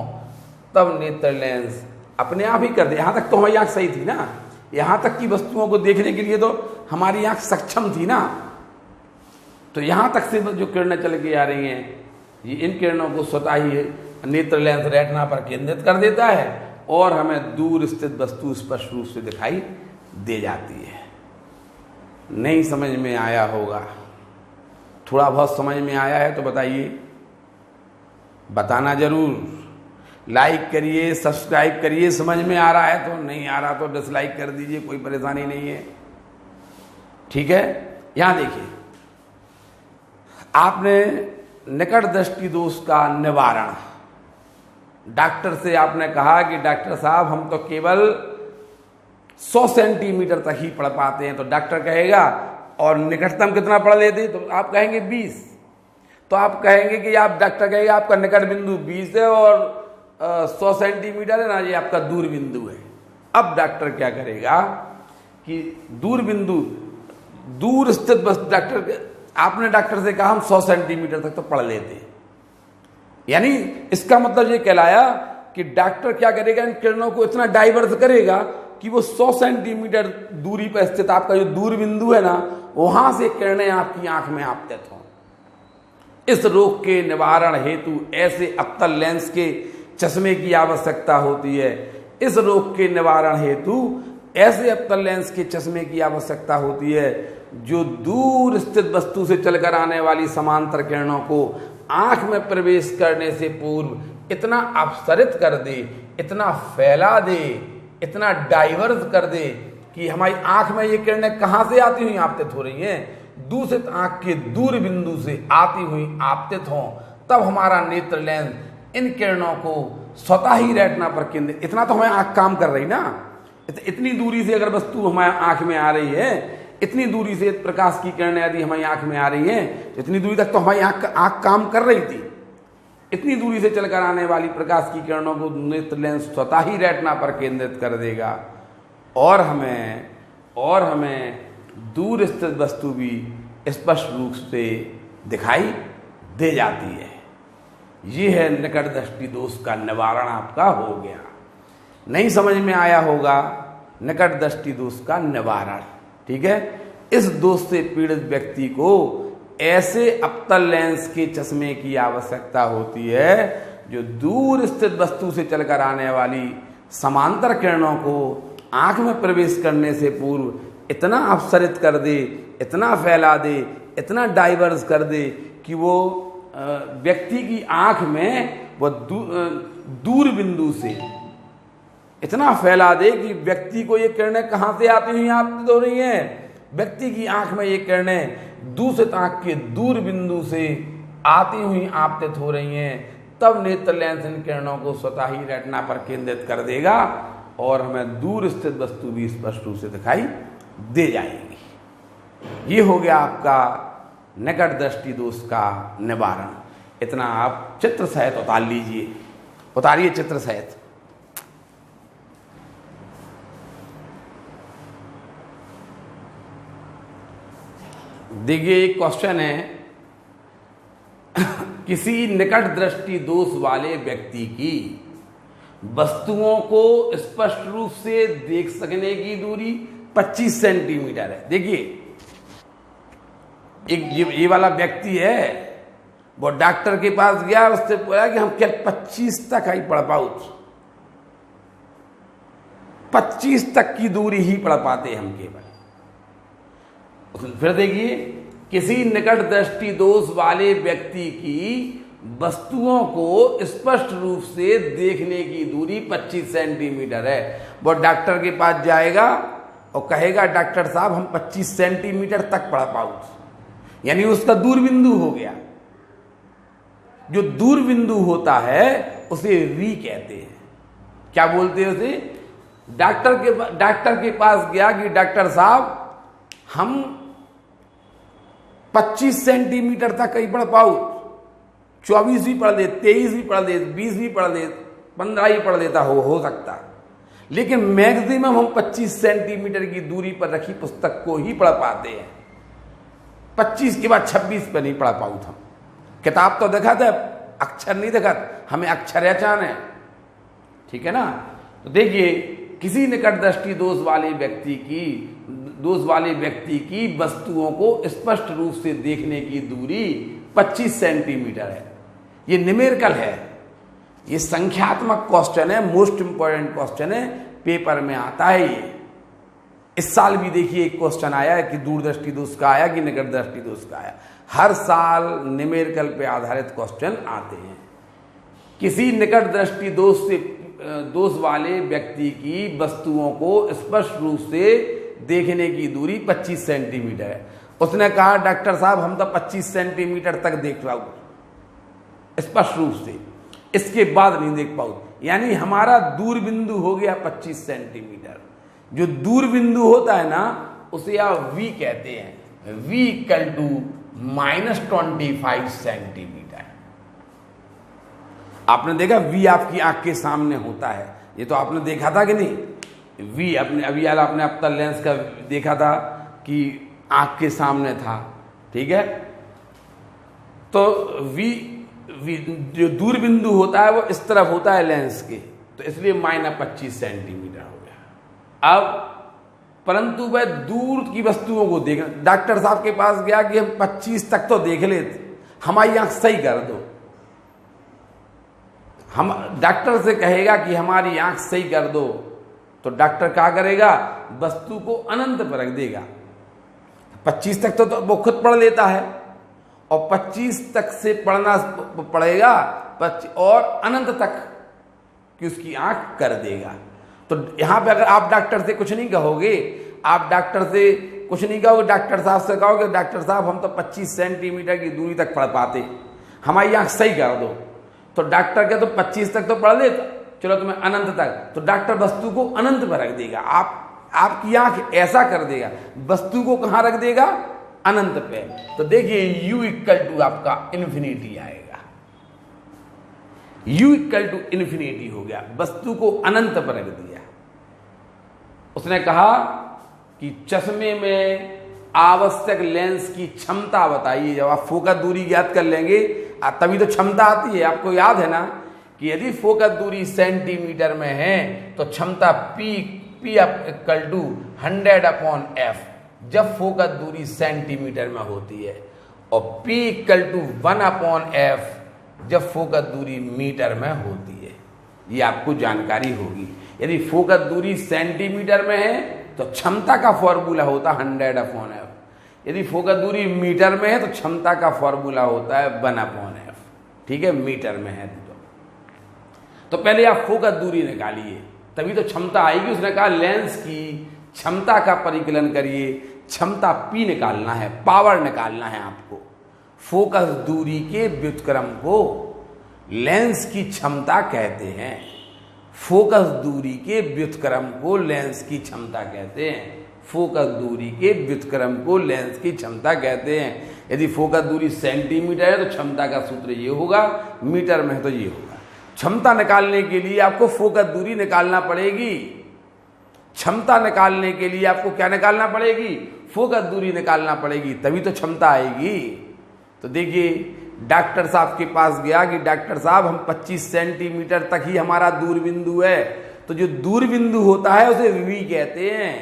Speaker 1: तब नेत्र लेंस अपने आप ही कर दे। यहाँ तक तो हमारी आंख सही थी ना, यहाँ तक की वस्तुओं को देखने के लिए तो हमारी आंख सक्षम थी ना, तो यहाँ तक से जो किरणें चल के आ रही हैं, ये इन किरणों को स्वतः ही नेत्र लेंस रेटिना पर केंद्रित कर देता है और हमें दूर स्थित वस्तु स्पष्ट रूप से दिखाई दे जाती है। नहीं समझ में आया होगा? थोड़ा बहुत समझ में आया है तो बताइए, बताना जरूर। लाइक करिए, सब्सक्राइब करिए। समझ में आ रहा है तो, नहीं आ रहा तो डिसलाइक कर दीजिए, कोई परेशानी नहीं है, ठीक है। यहां देखिए, आपने निकट दृष्टि दोष का निवारण, डॉक्टर से आपने कहा कि डॉक्टर साहब हम तो केवल 100 सेंटीमीटर तक ही पढ़ पाते हैं, तो डॉक्टर कहेगा और निकटतम कितना पढ़ लेते, तो आप कहेंगे 20, तो आप कहेंगे कि आप, डॉक्टर कहेगा आपका निकट बिंदु 20 है और 100 सेंटीमीटर है ना, ये आपका दूर बिंदु है। अब डॉक्टर क्या करेगा कि दूर बिंदु, दूर स्थित बस, आपने डॉक्टर से कहा हम 100 सेंटीमीटर तक तो पढ़ लेते हैं, यानी इसका मतलब ये कहलाया कि डॉक्टर क्या करेगा, इन किरणों को इतना डाइवर्स करेगा कि वो 100 सेंटीमीटर दूरी पर स्थित आपका जो दूर बिंदु है ना, वहां से किरणें आपकी आंख में आपतित हों। इस रोग के निवारण हेतु ऐसे अवतल लेंस के चश्मे की आवश्यकता होती है। इस रोग के निवारण हेतु ऐसे अवतल लेंस के चश्मे की आवश्यकता होती है जो दूर स्थित वस्तु से चलकर आने वाली समांतर किरणों को आंख में प्रवेश करने से पूर्व इतना अपसरित कर दे, इतना फैला दे, इतना डाइवर्स कर दे कि हमारी आंख में ये किरणें कहां से आती हुई आपतित हो रही हैं, दूषित आंख के दूर बिंदु से आती हुई आपतित हों। तब हमारा नेत्र लेंस इन किरणों को स्वतः ही रेटिना पर केंद्रित, इतना तो हमें आंख काम कर रही ना, इतनी दूरी से अगर वस्तु हमारे आंख में आ रही है, इतनी दूरी से प्रकाश की किरणें यदि हमारी आंख में आ रही हैं, इतनी दूरी तक तो हमारी आंख काम कर रही थी। इतनी दूरी से चलकर आने वाली प्रकाश की किरणों को नेत्र लेंस स्वतः ही रेटिना पर केंद्रित कर देगा और हमें दूर स्थित वस्तु भी स्पष्ट रूप से दिखाई दे जाती है। ये है निकट दृष्टि दोष का निवारण आपका हो गया। नहीं समझ में आया होगा? निकट दृष्टि दोष का निवारण, ठीक है। इस दोष से पीड़ित व्यक्ति को ऐसे अवतल लेंस के चश्मे की आवश्यकता होती है जो दूर स्थित वस्तु से चलकर आने वाली समांतर किरणों को आंख में प्रवेश करने से पूर्व इतना अपसरित कर दे, इतना फैला दे, इतना डाइवर्स कर दे कि वो व्यक्ति की आंख में वो दूर बिंदु से इतना फैला दे कि व्यक्ति को ये किरणें कहां से आती हुई आपतित हो रही हैं, व्यक्ति की आंख में ये किरणें दूषित आंख के दूर बिंदु से आती हुई आपतित हो रही हैं। तब नेत्र लेंस इन किरणों को स्वतः ही रेटिना पर केंद्रित कर देगा और हमें दूर स्थित वस्तु भी स्पष्ट रूप से दिखाई दे जाएगी। ये हो गया आपका निकट दृष्टि दोष का निवारण। इतना आप चित्र सहित उतार लीजिए, उतारिए चित्र सहित। देखिए एक क्वेश्चन है, किसी निकट दृष्टि दोष वाले व्यक्ति की वस्तुओं को स्पष्ट रूप से देख सकने की दूरी 25 सेंटीमीटर है। देखिए एक ये वाला व्यक्ति है, वो डॉक्टर के पास गया, उससे बोला कि हम क्या 25 तक ही पढ़ पाओ, 25 तक की दूरी ही पढ़ पाते हम केवल। फिर देखिए, किसी निकट दृष्टि दोष वाले व्यक्ति की वस्तुओं को स्पष्ट रूप से देखने की दूरी 25 सेंटीमीटर है। वो डॉक्टर के पास जाएगा और कहेगा डॉक्टर साहब हम 25 सेंटीमीटर तक पढ़ पाऊं, यानी उसका दूर बिंदु हो गया। जो दूर बिंदु होता है उसे वी कहते हैं। क्या बोलते हैं उसे? डॉक्टर के पास गया कि डॉक्टर साहब हम 25 सेंटीमीटर तक कहीं पढ़ पाऊं, 24 भी पढ़ ले, 23 भी पढ़ ले, 20 भी पढ़ ले, 15 ही पढ़ लेता हो सकता, लेकिन मैक्सिमम हम 25 सेंटीमीटर की दूरी पर रखी पुस्तक को ही पढ़ पाते हैं। 25 के बाद 26 पर नहीं पढ़ पाऊं हम। किताब तो देखा था, अक्षर नहीं देखा, हमें अक्षर है, ठीक है ना। तो देखिए, किसी निकट दृष्टि दोष वाले व्यक्ति की वस्तुओं को स्पष्ट रूप से देखने की दूरी 25 सेंटीमीटर है। ये न्यूमेरिकल है, ये संख्यात्मक क्वेश्चन है, मोस्ट इंपॉर्टेंट क्वेश्चन है, पेपर में आता है ये। इस साल भी देखिए एक क्वेश्चन आया है कि दूरदृष्टि दोष का आया कि निकट दृष्टि दोष का आया। हर साल न्यूमेरिकल पे आधारित क्वेश्चन आते हैं। किसी निकट दृष्टि दोष वाले व्यक्ति की वस्तुओं को स्पष्ट रूप से देखने की दूरी 25 सेंटीमीटर है। उसने कहा डॉक्टर साहब हम तो 25 सेंटीमीटर तक देख पाऊं स्पष्ट रूप से, इसके बाद नहीं देख पाऊं। यानी हमारा दूर बिंदु हो गया 25 सेंटीमीटर। जो दूर बिंदु होता है ना उसे आप वी कहते हैं। V equal to -25 centimetre. आपने देखा वी आपकी आंख के सामने होता है, ये तो आपने देखा था कि नहीं? वी अपने अभी आपने अपना लेंस का देखा था कि आंख के सामने था, ठीक है। तो वी जो दूर बिंदु होता है वो इस तरफ होता है लेंस के, तो इसलिए -25 सेंटीमीटर हो गया। अब परंतु वह दूर की वस्तुओं को देख, डॉक्टर साहब के पास गया कि हम 25 तक तो देख लेते, हमारी आंख सही कर दो। हम डॉक्टर से कहेगा कि हमारी आंख सही कर दो, तो डॉक्टर क्या करेगा? वस्तु को अनंत पर रख देगा। 25 तक तो वो खुद पढ़ लेता है, और 25 तक से पढ़ना पड़ेगा और अनंत तक कि उसकी आंख कर देगा। तो यहां पे अगर आप डॉक्टर से कुछ नहीं कहोगे, आप डॉक्टर से कुछ नहीं कहोगे, डॉक्टर साहब से कहोगे डॉक्टर साहब हम तो 25 सेंटीमीटर की दूरी तक पढ़ पाते, हमारी आंख सही कर दो, तो डॉक्टर क्या तो 25 तक तो पढ़ लेता, चलो तुम्हें अनंत तक, तो डॉक्टर वस्तु को अनंत पर रख देगा। आपकी आंख ऐसा कर देगा, वस्तु को कहां रख देगा? अनंत पे। तो देखिए u इक्वल टू आपका इन्फिनिटी आएगा। u इक्वल टू इन्फिनिटी हो गया, वस्तु को अनंत पर रख दिया। उसने कहा कि चश्मे में आवश्यक लेंस की क्षमता बताइए। जब आप फोकस दूरी ज्ञात कर लेंगे तभी तो क्षमता आती है। आपको याद है ना कि यदि फोकस दूरी सेंटीमीटर में है तो क्षमता P इक्वल टू 100/f जब फोकस दूरी सेंटीमीटर में होती है, और P इक्वल टू 1/f जब फोकस दूरी मीटर में होती है। ये आपको जानकारी होगी। यदि फोकस दूरी सेंटीमीटर में है तो क्षमता का फॉर्मूला होता है 100/f। यदि फोकस दूरी मीटर में है तो क्षमता का फॉर्मूला होता है 1/f, ठीक है, मीटर में है तो पहले आप फोकस दूरी निकालिए, तभी तो क्षमता आएगी। उसने कहा लेंस की क्षमता का परिकलन करिए, क्षमता P निकालना है, पावर निकालना है आपको। फोकस दूरी के व्युत्क्रम को लेंस की क्षमता कहते हैं। फोकस दूरी के व्युत्क्रम को लेंस की क्षमता कहते हैं। फोकस दूरी के व्युत्क्रम को लेंस की क्षमता कहते हैं। यदि फोकस दूरी सेंटीमीटर है तो क्षमता का सूत्र ये होगा, मीटर में है तो ये होगा। क्षमता निकालने के लिए आपको फोकस दूरी निकालना पड़ेगी। क्षमता निकालने के लिए आपको क्या निकालना पड़ेगी? फोकस दूरी निकालना पड़ेगी, तभी तो क्षमता आएगी। तो देखिए, डॉक्टर साहब के पास गया कि डॉक्टर साहब हम 25 सेंटीमीटर तक ही हमारा दूर बिंदु है। तो जो दूर बिंदु होता है उसे वी कहते हैं,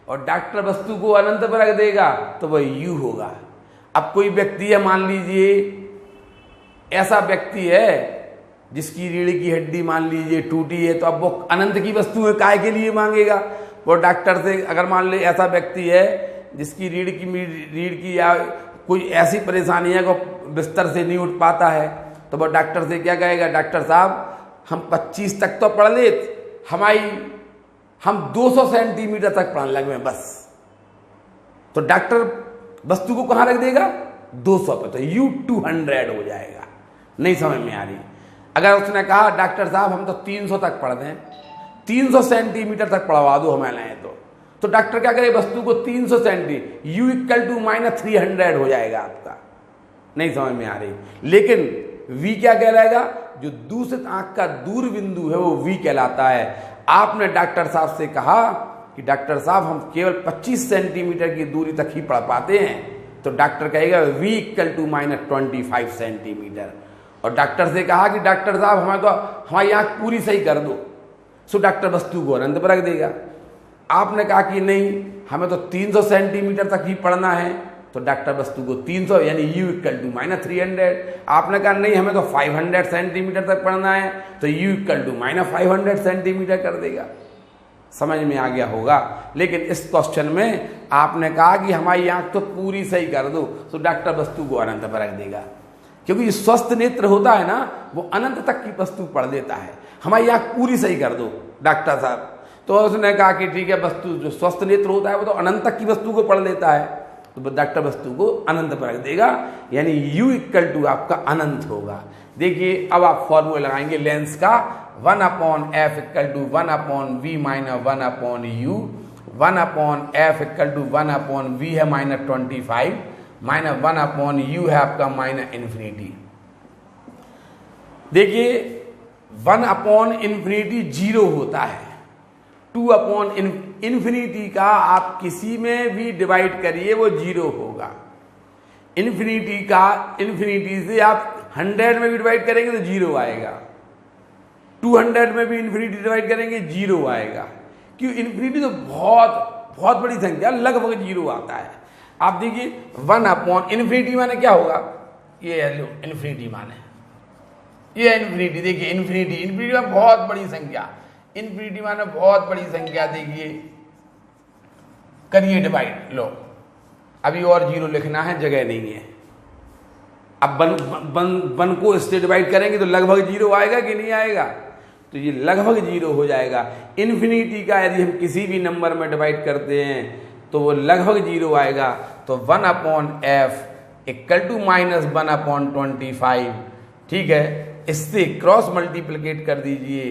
Speaker 1: और डॉक्टर वस्तु को अनंत पर रख देगा तो वह यू होगा। अब कोई व्यक्ति है, मान लीजिए ऐसा व्यक्ति है जिसकी रीढ़ की हड्डी मान लीजिए टूटी है, तो अब वो अनंत की वस्तु है काय के लिए मांगेगा? वो डॉक्टर से अगर मान ले ऐसा व्यक्ति है जिसकी रीढ़ की या कोई ऐसी परेशानी है कि बिस्तर से नहीं उठ पाता है, तो वो डॉक्टर से क्या कहेगा? डॉक्टर साहब हम 25 तक तो पढ़ ले, हम 200 सेंटीमीटर तक पढ़ने लगे बस। तो डॉक्टर वस्तु को कहाँ रख देगा? 200 पे, तो यू 200 हो जाएगा। नहीं समझ में आ रही? अगर उसने कहा डॉक्टर साहब हम तो 300 तक पढ़ दें, 300 सेंटीमीटर तक पढ़वा दो हमें, तो डॉक्टर क्या करे? वस्तु को 300 सेंटी, u = -300 हो जाएगा आपका। नहीं समझ में आ रही? लेकिन v क्या कहलाएगा? जो दूसरी आंख का दूर बिंदु है वो v कहलाता है। आपने डॉक्टर साहब से कहा कि डॉक्टर साहब हम केवल 25 सेंटीमीटर की दूरी तक ही पढ़ पाते हैं, तो डॉक्टर कहेगा v = -25 सेंटीमीटर। और डॉक्टर से कहा कि डॉक्टर साहब हमारी आंख पूरी सही कर दो, सो डॉक्टर वस्तु को अनंत पर रख देगा। आपने कहा कि नहीं हमें तो 300 सेंटीमीटर तक ही पढ़ना है, तो डॉक्टर वस्तु को 300 यानी u = -300। आपने कहा नहीं हमें तो 500 सेंटीमीटर तक पढ़ना है, तो u = -500 सेंटीमीटर कर देगा। समझ में आ गया होगा? लेकिन इस क्वेश्चन में आपने कहा कि हमारी आंख तो पूरी सही कर दो, तो डॉक्टर वस्तु को अनंत पर रख देगा, क्योंकि स्वस्थ नेत्र होता है ना वो अनंत तक की वस्तु पढ़ देता है। हमारी आंख पूरी सही कर दो डॉक्टर साहब, तो उसने कहा कि ठीक है, वस्तु जो स्वस्थ नेत्र होता है वो तो अनंत तक की वस्तु को पढ़ लेता है, तो डॉक्टर वस्तु को अनंत पर रख देगा, यानी u = आपका अनंत होगा। देखिए अब आप फॉर्मूला लगाएंगे लेंस का, 1/f = 1/v - 1/u, 1/f = 1/v है -25 -1/u है आपका -∞। देखिए 1/∞ 0 होता है, 2/∞ का आप किसी में भी डिवाइड करिए वो 0 होगा। इन्फिनिटी से आप 100 में भी डिवाइड करेंगे तो 0 आएगा, 200 में भी इन्फिनिटी डिवाइड करेंगे 0 आएगा। क्यों? इन्फिनिटी तो बहुत बड़ी संख्या, लगभग 0 आता है। आप देखिए 1/∞ माने क्या होगा? ये लो इन्फिनिटी माने, ये इन्फिनिटी, देखिए इन्फिनिटी में बहुत बड़ी संख्या, इन्फिनिटी माने बहुत बड़ी संख्या। देखिए करिए डिवाइड, लो अभी और 0 लिखना है, जगह नहीं है। अब वन को इससे डिवाइड करेंगे तो लगभग 0 आएगा कि नहीं आएगा? तो ये लगभग 0 हो जाएगा। इन्फिनिटी का यदि हम किसी भी नंबर में डिवाइड करते हैं तो वो लगभग 0 आएगा। तो 1/f = -1/25, ठीक है, इससे क्रॉस मल्टीप्लिकेट कर दीजिए,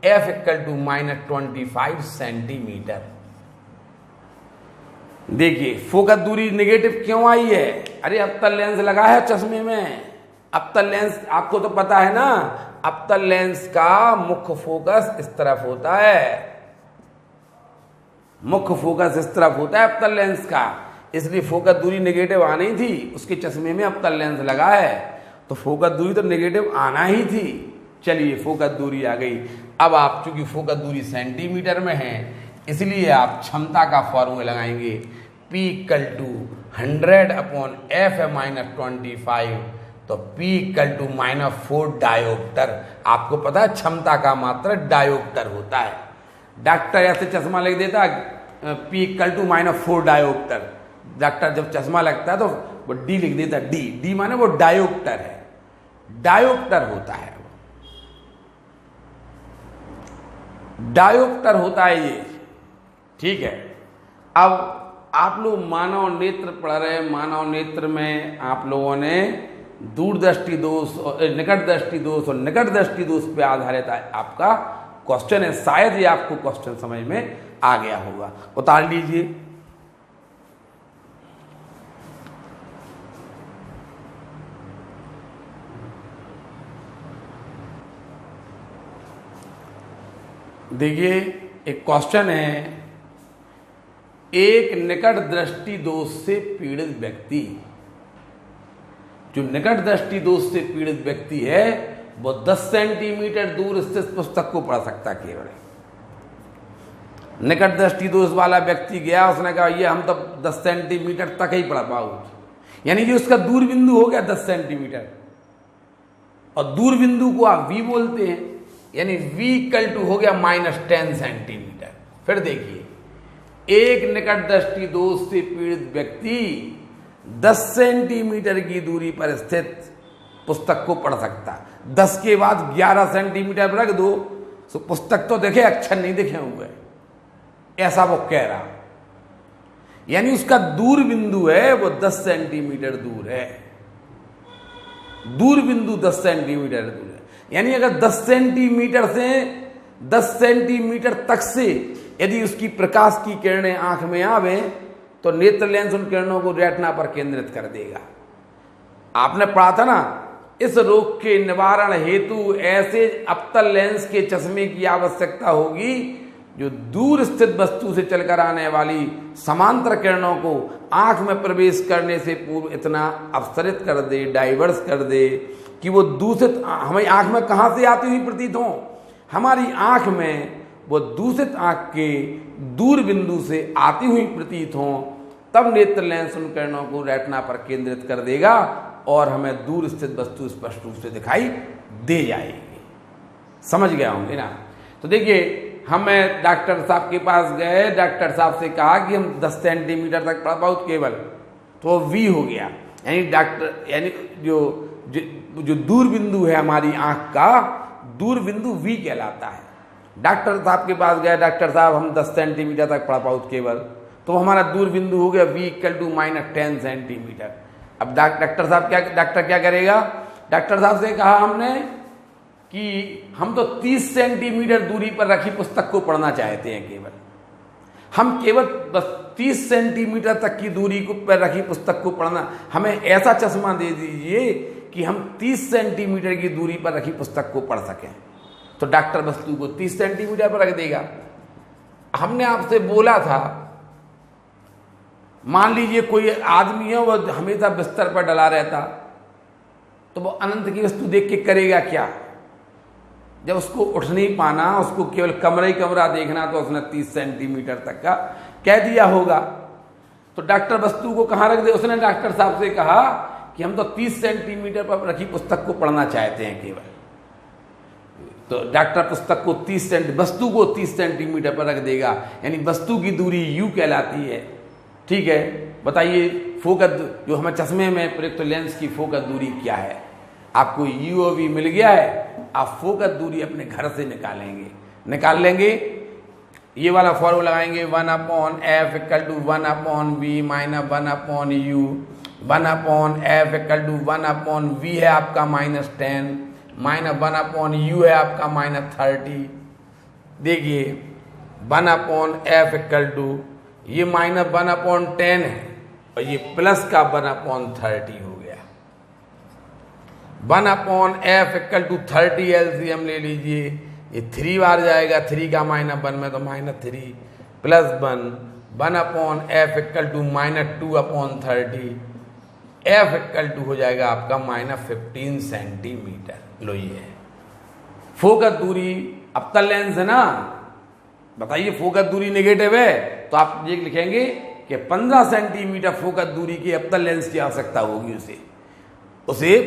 Speaker 1: f = -25 सेंटीमीटर। देखिए फोकस दूरी नेगेटिव क्यों आई है? अरे अवतल लेंस लगा है चश्मे में। अवतल लेंस आपको तो पता है ना, अवतल लेंस का मुख्य फोकस इस तरफ होता है, मुख्य फोकस इस तरफ होता है अवतल लेंस का, इसलिए फोकस दूरी नेगेटिव आनी थी। उसके चश्मे में अवतल लेंस लगा है तो फोकस दूरी तो नेगेटिव आना ही थी। चलिए फोकस दूरी आ गई। अब आप चूंकि फोकस दूरी सेंटीमीटर में है इसलिए आप क्षमता का फॉर्मूला लगाएंगे, P = 100/f - 25, तो P = -4 डायोप्टर। आपको पता है क्षमता का मात्रक डायोप्टर होता है। डॉक्टर ऐसे चश्मा लिख देता P = -4 डायोप्टर। डॉक्टर जब चश्मा लगता है तो वो D लिख देता, D माने वो डायोप्टर है, डायोप्टर होता है, डायोप्टर होता है ये, ठीक है। अब आप लोग मानव नेत्र पढ़ रहे हैं, मानव नेत्र में आप लोगों ने दूरदृष्टि दोष और निकट दृष्टि दोष और निकट दृष्टि दोष पे आधारित आपका क्वेश्चन है, शायद ये आपको क्वेश्चन समझ में आ गया होगा। उतार लीजिए। देखिए एक क्वेश्चन है, एक निकट दृष्टि दोष से पीड़ित व्यक्ति, जो निकट दृष्टि दोष से पीड़ित व्यक्ति है वो 10 सेंटीमीटर दूर स्थित पुस्तक को पढ़ सकता है केवल। निकट दृष्टि दोष वाला व्यक्ति गया, उसने कहा ये हम तो 10 सेंटीमीटर तक ही पढ़ पाओगे, यानी कि उसका दूर बिंदु हो गया 10 सेंटीमीटर, और दूर बिंदु को आप v बोलते हैं, यानी v हो गया -10 सेंटीमीटर। फिर देखिए, एक निकट दृष्टि दोष से पीड़ित व्यक्ति 10 सेंटीमीटर की दूरी पर स्थित पुस्तक को पढ़ सकता। 10 के बाद 11 सेंटीमीटर पर रख दो तो पुस्तक तो देखे, अक्षर नहीं दिखे हुए, ऐसा वो कह रहा। यानी उसका दूर बिंदु है वो 10 सेंटीमीटर दूर है, दूर बिंदु 10 सेंटीमीटर दूर है। यानी अगर 10 सेंटीमीटर से 10 सेंटीमीटर तक से यदि उसकी प्रकाश की किरणें आंख में आवे तो नेत्र लेंस उन किरणों को रेटिना पर केंद्रित कर देगा। आपने पढ़ा था ना, इस रोग के निवारण हेतु ऐसे अवतल लेंस के चश्मे की आवश्यकता होगी जो दूर स्थित वस्तु से चलकर आने वाली समांतर किरणों को आंख में प्रवेश करने से पूर्व इतना अपसरित कर दे, डाइवर्स कर दे कि वो दूषित हमें आंख में कहां से आती हुई प्रतीत हो, हमारी आंख में वो दूषित आंख के दूर बिंदु से आती हुई प्रतीत हो, तब नेत्र लेंस उन किरणों को रेटिना पर केंद्रित कर देगा और हमें दूर स्थित वस्तु स्पष्ट रूप से दिखाई दे जाएगी। समझ गया होंगे ना। तो देखिए, हमें डॉक्टर साहब के पास गए, डॉक्टर साहब से कहा कि हम 10 सेंटीमीटर तक पढ़ पाओ केवल, तो v हो गया, यानी डॉक्टर यानी जो दूर बिंदु है हमारी आंख का, दूर बिंदु v कहलाता है। डॉक्टर साहब के पास गए, डॉक्टर साहब हम 10 सेंटीमीटर तक पढ़ पाओ केवल, तो हमारा दूर बिंदु हो गया v = -10 सेंटीमीटर। अब डॉक्टर क्या करेगा, डॉक्टर साहब से कहा हमने कि हम तो 30 सेंटीमीटर दूरी पर रखी पुस्तक को पढ़ना चाहते हैं केवल, हम केवल बस 30 सेंटीमीटर तक की दूरी पर रखी पुस्तक को पढ़ना, हमें ऐसा चश्मा दे दीजिए कि हम 30 सेंटीमीटर की दूरी पर रखी पुस्तक को पढ़ सकें। तो डॉक्टर वस्तु को 30 सेंटीमीटर पर रख देगा। हमने आपसे बोला था, मान लीजिए कोई आदमी है वो हमेशा बिस्तर पर डला रहता, तो वो अनंत की वस्तु देख के करेगा क्या? जब उसको उठ नहीं पाना, उसको केवल कमरा ही कमरा देखना, तो उसने 30 सेंटीमीटर तक का कह दिया होगा। तो डॉक्टर वस्तु को कहाँ रख दे? उसने डॉक्टर साहब से कहा कि हम तो 30 सेंटीमीटर पर रखी पुस्तक को पढ़ना चाहते हैं केवल। तो डॉक्टर पुस्तक को वस्तु को 30 सेंटीमीटर पर रख देगा, यानी वस्तु की दूरी u कहलाती है। ठीक है, बताइए फोकस जो हमें चश्मे में प्रयुक्त लेंस की फोकस दूरी क्या है? आपको u और v मिल गया है, आप फोकस दूरी अपने घर से निकाल लेंगे। ये वाला फॉर्मूला लगाएंगे, 1/f = 1/v - 1/u, 1/f = 1/v है आपका -10, -1/u है आपका -30। देखिए 1/f ये -1/10 है और ये प्लस का 1/30 हो गया। 1/f = 30 एलसीएम ले लीजिए, ये 3 बार जाएगा, 3 का -1 में तो -3 प्लस 1, 1/f = -2/30, f हो जाएगा आपका -15 सेंटीमीटर। लो ये फोकस दूरी अवतल लेंस है ना, बताइए फोकस दूरी नेगेटिव है तो आप ये लिखेंगे कि 15 सेंटीमीटर फोकस दूरी की अवतल लेंस की आवश्यकता होगी। उसे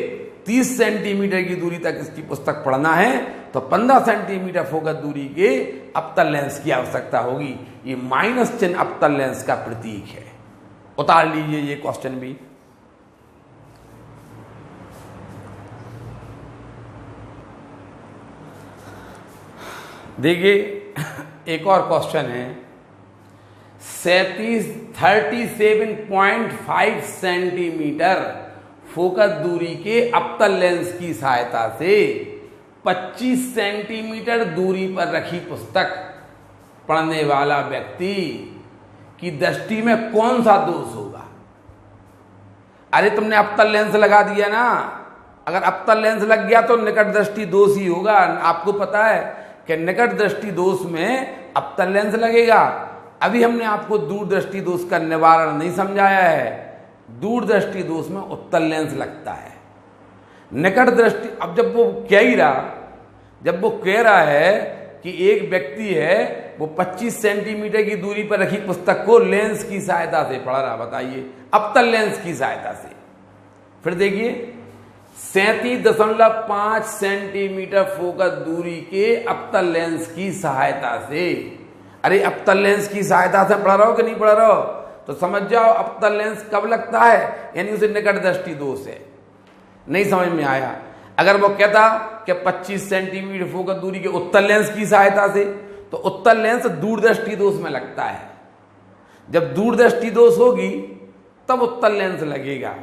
Speaker 1: 30 सेंटीमीटर की दूरी तक इसकी पुस्तक पढ़ना है तो 15 सेंटीमीटर फोकस दूरी के अवतल लेंस की आवश्यकता होगी। ये माइनस चिन्ह अवतल लेंस का प्रतीक है। उतार लीजिए ये क्वेश्चन भी। देखिए एक और क्वेश्चन है, 37.5 सेंटीमीटर फोकस दूरी के अवतल लेंस की सहायता से 25 सेंटीमीटर दूरी पर रखी पुस्तक पढ़ने वाला व्यक्ति की दृष्टि में कौन सा दोष होगा? अरे तुमने अवतल लेंस लगा दिया ना, अगर अवतल लेंस लग गया तो निकट दृष्टि दोष ही होगा। आपको पता है कि निकट दृष्टि दोष में अवतल लेंस लगेगा। अभी हमने आपको दूरदृष्टि दोष का निवारण नहीं समझाया है। दूरदृष्टि दोष में उत्तल लेंस लगता है। निकट दृष्टि, अब जब वो कह रहा है कि एक व्यक्ति है वो 25 सेंटीमीटर की दूरी पर रखी पुस्तक को लेंस की सहायता से पढ़ रहा, बताइए, अवतल लेंस की सहायता से। फिर देखिए 37.5 सेंटीमीटर फोकस दूरी के अवतल लेंस की सहायता से। अरे अवतल लेंस की सहायता से पढ़ रहा हो कि नहीं पढ़ रहा हो? तो समझ जाओ अवतल लेंस कब लगता है, यानी उसे निकट दृष्टि दोष है। नहीं समझ में आया? अगर वो कहता कि 25 सेंटीमीटर फोकस दूरी के उत्तल लेंस की सहायता से, तो उत्तल लेंस दूरदृष्टि दोष में लगता है। जब दूरदृष्टि दोष होगी तब उत्तल लेंस लगेगा।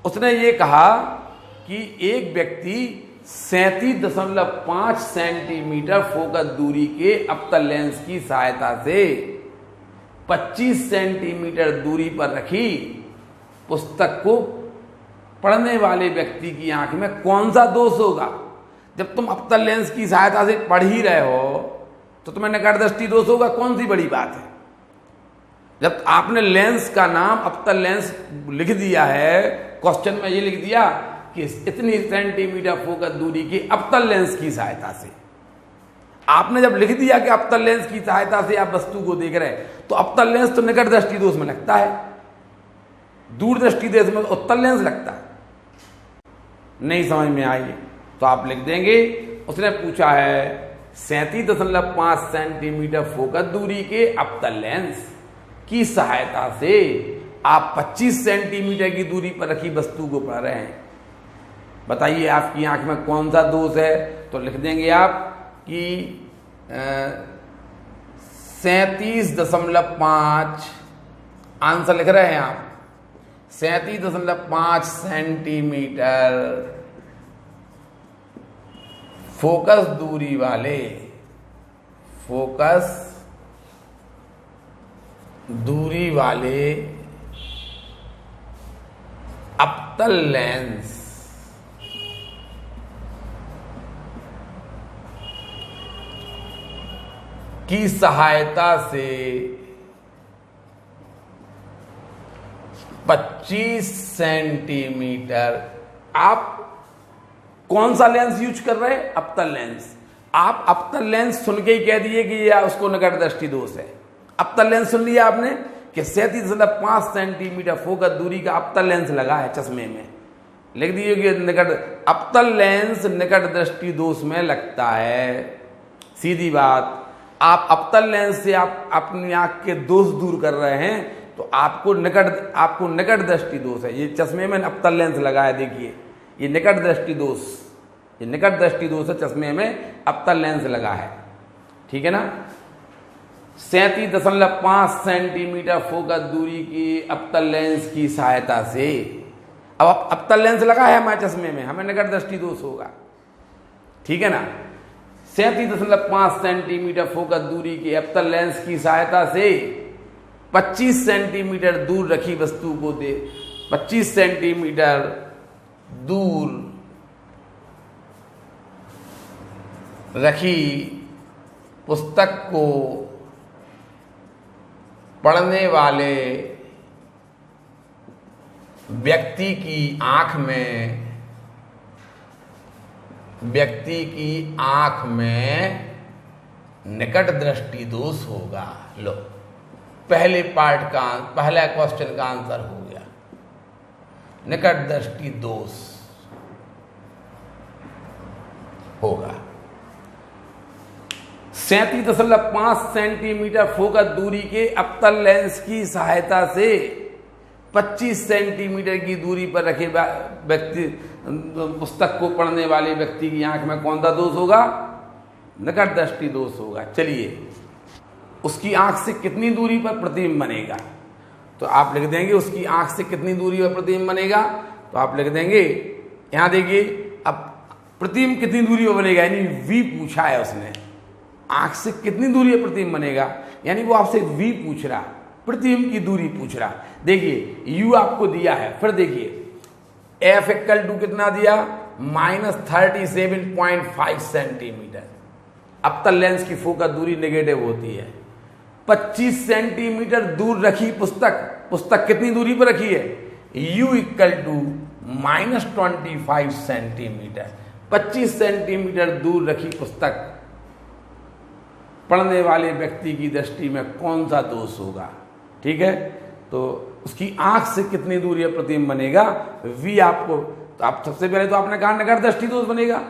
Speaker 1: उसने ये कहा कि एक व्यक्ति 37.5 सेंटीमीटर फोकस दूरी के अवतल लेंस की सहायता से 25 सेंटीमीटर दूरी पर रखी पुस्तक को पढ़ने वाले व्यक्ति की आंख में कौन सा दोष होगा? जब तुम अवतल लेंस की सहायता से पढ़ ही रहे हो तो तुम्हें निकट दृष्टि दोष होगा। कौन सी बड़ी बात है? जब आपने लेंस का नाम अवतल लेंस लिख दिया है, क्वेश्चन में ये लिख दिया कि इतनी सेंटीमीटर फोकस दूरी की अवतल लेंस की सहायता से, आपने जब लिख दिया कि अवतल लेंस की सहायता से आप वस्तु को देख रहे हैं, तो अवतल लेंस तो निकट दृष्टि दोष में लगता है, दूर दृष्टि दोष में उत्तल लेंस लगता है। नहीं समझ में आई तो आप लिख देंगे, उसने पूछा है 37.5 सेंटीमीटर फोकस दूरी के अवतल लेंस की सहायता से आप 25 सेंटीमीटर की दूरी पर रखी वस्तु को पढ़ रहे हैं, बताइए आपकी आंख में कौन सा दोष है? तो लिख देंगे आप कि 37.5, आंसर लिख रहे हैं आप 37.5 सेंटीमीटर फोकस दूरी वाले अवतल लेंस की सहायता से 25 सेंटीमीटर, आप कौन सा लेंस यूज कर रहे हैं? अवतल लेंस। आप अवतल लेंस सुन के ही कह दिए कि यह उसको निकट दृष्टि दोष है। अवतल लेंस सुन लिया आपने कि 37.5 सेंटीमीटर फोकस दूरी का अवतल लेंस लगा है चश्मे में, लिख दीजिए कि निकट अवतल लेंस निकट दृष्टि दोष में लगता है। सीधी बात, आप अवतल लेंस से आप अपनी आंख के दोष दूर कर रहे हैं तो आपको निकट दृष्टि दोष है। ये चश्मे में अवतल लेंस लगा है, देखिए ये निकट दृष्टि दोष, ये निकट दृष्टि दोष है, चश्मे में अवतल लेंस लगा है, ठीक है ना। 37.5 सेंटीमीटर फोकस दूरी की अवतल लेंस की सहायता से, अब अवतल लेंस लगा है हमारे चश्मे में, हमें निकट दृष्टि दोष होगा, ठीक है ना। 37.5 सेंटीमीटर फोकस दूरी के अवतल लेंस की सहायता से 25 सेंटीमीटर दूर रखी वस्तु को 25 सेंटीमीटर दूर रखी पुस्तक को पढ़ने वाले व्यक्ति की आंख में निकट दृष्टि दोष होगा। लो, पहले क्वेश्चन का आंसर हो गया, निकट दृष्टि दोष होगा। 37.5 सेंटीमीटर फोकस दूरी के अवतल लेंस की सहायता से 25 सेंटीमीटर की दूरी पर रखे व्यक्ति पुस्तक को पढ़ने वाले व्यक्ति की आंख में कौन सा दोष होगा? निकट दृष्टि दोष होगा। चलिए, उसकी आंख से कितनी दूरी पर प्रतिबिंब बनेगा? तो आप लिख देंगे उसकी आंख से कितनी दूरी पर प्रतिबिंब बनेगा, तो आप लिख देंगे, यहां देखिए, अब प्रतिबिंब कितनी दूरी पर बनेगा, यानी v पूछा है उसने, आंख से कितनी दूरी पर प्रतिबिंब बनेगा, यानी वो आपसे v पूछ रहा, प्रतिबिंब की दूरी पूछ रहा। देखिए u आपको दिया है, फिर देखिए f इक्वल टू कितना दिया, -37.5 सेंटीमीटर। अब तक लेंस की फोकस दूरी नेगेटिव होती है। 25 सेंटीमीटर दूर रखी पुस्तक कितनी दूरी पर रखी है, u equal to -25 centimetre. 25 centimetre दूर रखी पुस्तक पढ़ने वाले व्यक्ति की दृष्टि में कौन सा दोष होगा, ठीक है। तो उसकी आंख से कितनी दूरी पर प्रतिबिंब बनेगा, v आपको, तो आप सबसे पहले तो आपने कहा नगर दृष्टि दोष बनेगा।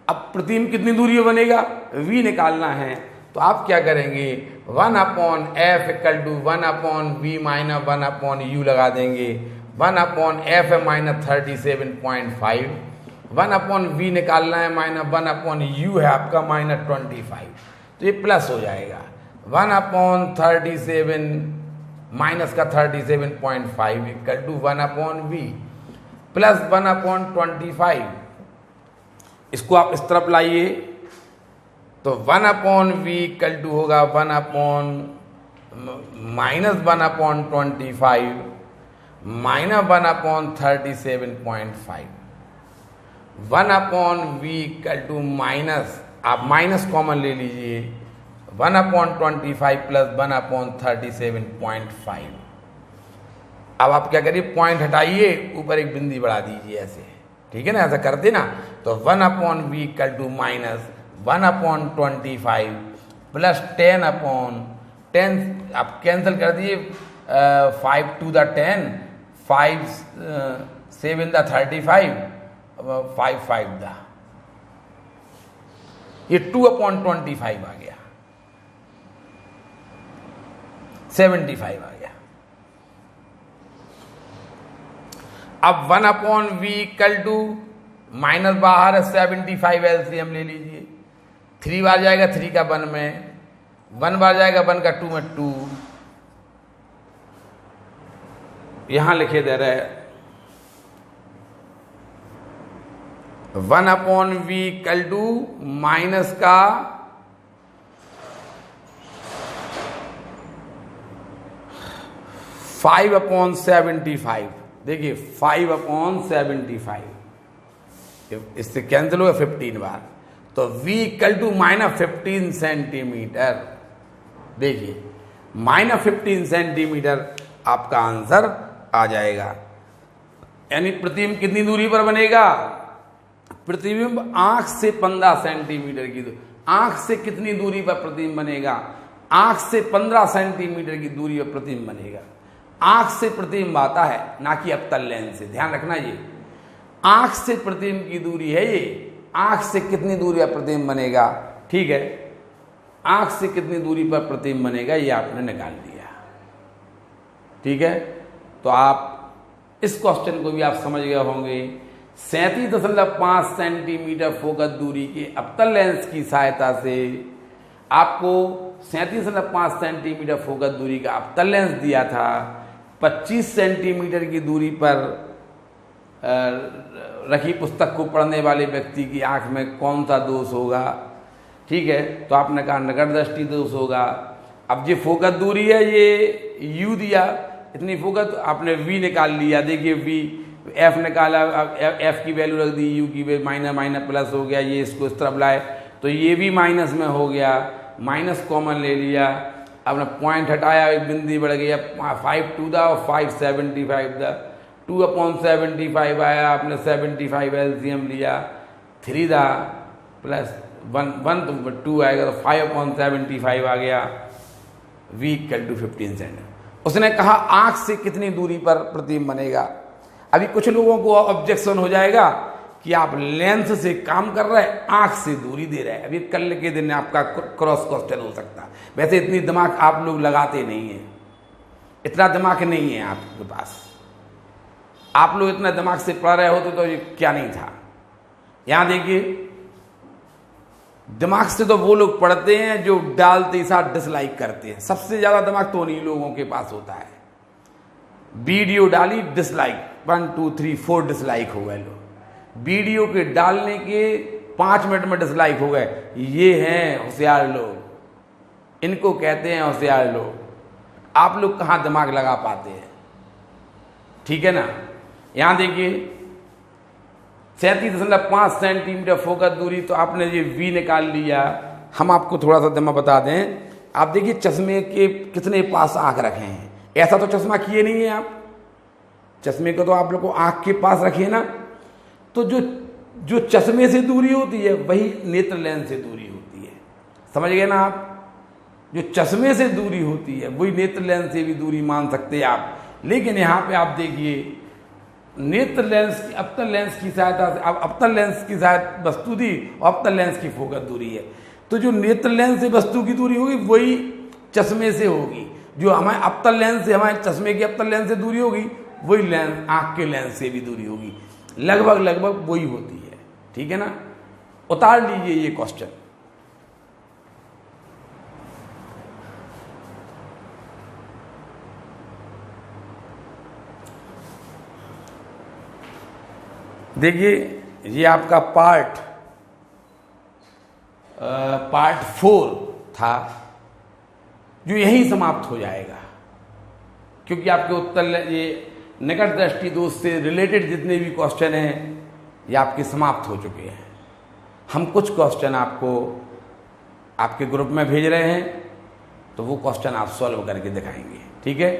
Speaker 1: अब प्रतिबिंब कितनी दूरी पर बनेगा, v निकालना है, तो आप क्या करेंगे, 1/f equal to 1/v minus 1/u लगा देंगे। 1/f है -37.5, 1/v निकालना है, -1/u है आपका -25, तो ये प्लस हो जाएगा। 1/37 माइनस का 37.5 इक्वल टू 1/v प्लस 1/25। इसको आप इस तरफ लाइए, तो 1/v इक्वल टू होगा 1/-1/25 minus 1/37.5। 1/v equal to minus, आप माइनस कॉमन ले लीजिए, 1/25 प्लस 1/37.5। अब आप क्या करिए, पॉइंट हटाइए, ऊपर एक बिंदी बढ़ा दीजिए ऐसे, ठीक है ना, ऐसा कर देना। तो 1/v equal to minus 1/25 plus 10/10, आप कैंसिल कर दिए, 5 to the 10, 5 7 the 35, 5 the, ये 2/25 आ गया, 75 आ गया। अब 1/v इक्वल टू माइनस बाहर है 75, एलसीएम ले लीजिए, 3 बार जाएगा 3 का 1 में, 1 बार जाएगा 1 का 2 में 2, यहां लिखे दे रहे 1/v इक्वल टू माइनस का 5/75। देखिए 5/75, इससे कैंसिल होगा 15 बार, तो v इक्वल टू -15 सेंटीमीटर। देखिए -15 सेंटीमीटर आपका आंसर आ जाएगा। यानी प्रतिबिंब कितनी दूरी पर बनेगा, प्रतिबिंब आंख से 15 सेंटीमीटर की दूरी। आंख से कितनी दूरी पर प्रतिबिंब बनेगा, आंख से 15 सेंटीमीटर की दूरी पर प्रतिबिंब बनेगा। आंख से प्रतिबिंब आता है, ना कि अवतल लेंस से, ध्यान रखना। ये आंख से प्रतिबिंब की दूरी है, ये आंख से कितनी दूरी पर प्रतिबिंब बनेगा, ठीक है। आंख से कितनी दूरी पर प्रतिबिंब बनेगा ये आपने निकाल दिया, ठीक है। तो आप इस क्वेश्चन को भी आप समझ गए होंगे। 37.5 सेंटीमीटर फोकस दूरी के अवतल लेंस की सहायता से आपको 37.5 सेंटीमीटर फोकस दूरी का अवतल लेंस दिया था। 25 सेंटीमीटर की दूरी पर रखी पुस्तक को पढ़ने वाले व्यक्ति की आंख में कौन सा दोष होगा, ठीक है। तो आपने कहा नगर दृष्टि दोष होगा। अब ये फोकस दूरी है, ये u दिया, इतनी फोकस, आपने v निकाल लिया। देखिए v, f निकाला, f की वैल्यू रख दी, u की वैल्यू माइनस प्लस हो गया, ये इसको इस तरफ लाए तो ये भी माइनस में हो गया, माइनस कॉमन ले लिया, आपने पॉइंट हटाया, एक बिंदी बढ़ गया, 5 to the 5/75 द 2/75 आया, आपने 75 एलसीएम लिया, 3 दा प्लस 1 तो 2 आएगा, तो 5/75 आ गया, v इक्वल टू 15 सेंटीमीटर। उसने कहा आंख से कितनी दूरी पर प्रतिबिंब बनेगा। अभी कुछ लोगों को ऑब्जेक्शन हो जाएगा कि आप लेंस से काम कर रहे हैं, आंख से दूरी दे रहे हैं। अभी कल के दिन आपका क्रॉस क्वेश्चन हो सकता है। वैसे इतनी दिमाग आप लोग लगाते नहीं हैं, इतना दिमाग नहीं है आपके पास। आप लोग इतना दिमाग से पढ़ रहे होते तो ये क्या नहीं था। यहां देखिए, दिमाग से तो वो लोग पढ़ते हैं जो डालते ही साथ डिसलाइक करते हैं। सबसे ज्यादा दिमाग तो उन्हीं लोगों के पास होता है। वीडियो डाली, डिसलाइक 1 2 3 4 डिसलाइक हो गए लोग। वीडियो के डालने के 5 मिनट में डिसलाइक हो गए। ये हैं होशियार लोग, इनको कहते हैं होशियार लोग। आप लोग कहाँ दिमाग लगा पाते हैं? ठीक है ना। यहां देखिए 37.5 सेंटीमीटर फोकस दूरी, तो आपने ये V निकाल लिया। हम आपको थोड़ा सा दिमाग बता दें, आप देखिए चश्मे के कितने पास आंख रखे हैं। ऐसा तो चश्मा किए नहीं है आप, चश्मे को तो आप लोग को आंख के पास रखिए ना। तो जो चश्मे से दूरी होती है वही नेत्र लेंस से दूरी होती है, समझ गए ना आप। जो चश्मे से दूरी होती है वही नेत्र लेंस से भी दूरी मान सकते हैं आप। लेकिन यहाँ पे आप देखिए नेत्र लेंस की अवतल लेंस की सहायता से, अब अवतल लेंस की सहायता वस्तु दी और अवतल लेंस की फोकस दूरी है। तो जो नेत्र लेंस से वस्तु की दूरी होगी वही चश्मे से होगी। जो हमारे अवतल लेंस से, हमारे चश्मे की अवतल लेंस से दूरी होगी वही लेंस आँख के लेंस से भी दूरी होगी। लगभग वही होती है। ठीक है ना। उतार लीजिए ये क्वेश्चन। देखिए ये आपका पार्ट 4 था, जो यहीं समाप्त हो जाएगा, क्योंकि आपके उत्तर ये निकट दृष्टि दोष से रिलेटेड जितने भी क्वेश्चन हैं ये आपके समाप्त हो चुके हैं। हम कुछ क्वेश्चन आपको आपके ग्रुप में भेज रहे हैं, तो वो क्वेश्चन आप सॉल्व करके दिखाएंगे। ठीक है।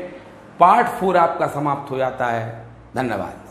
Speaker 1: पार्ट 4 आपका समाप्त हो जाता है। धन्यवाद।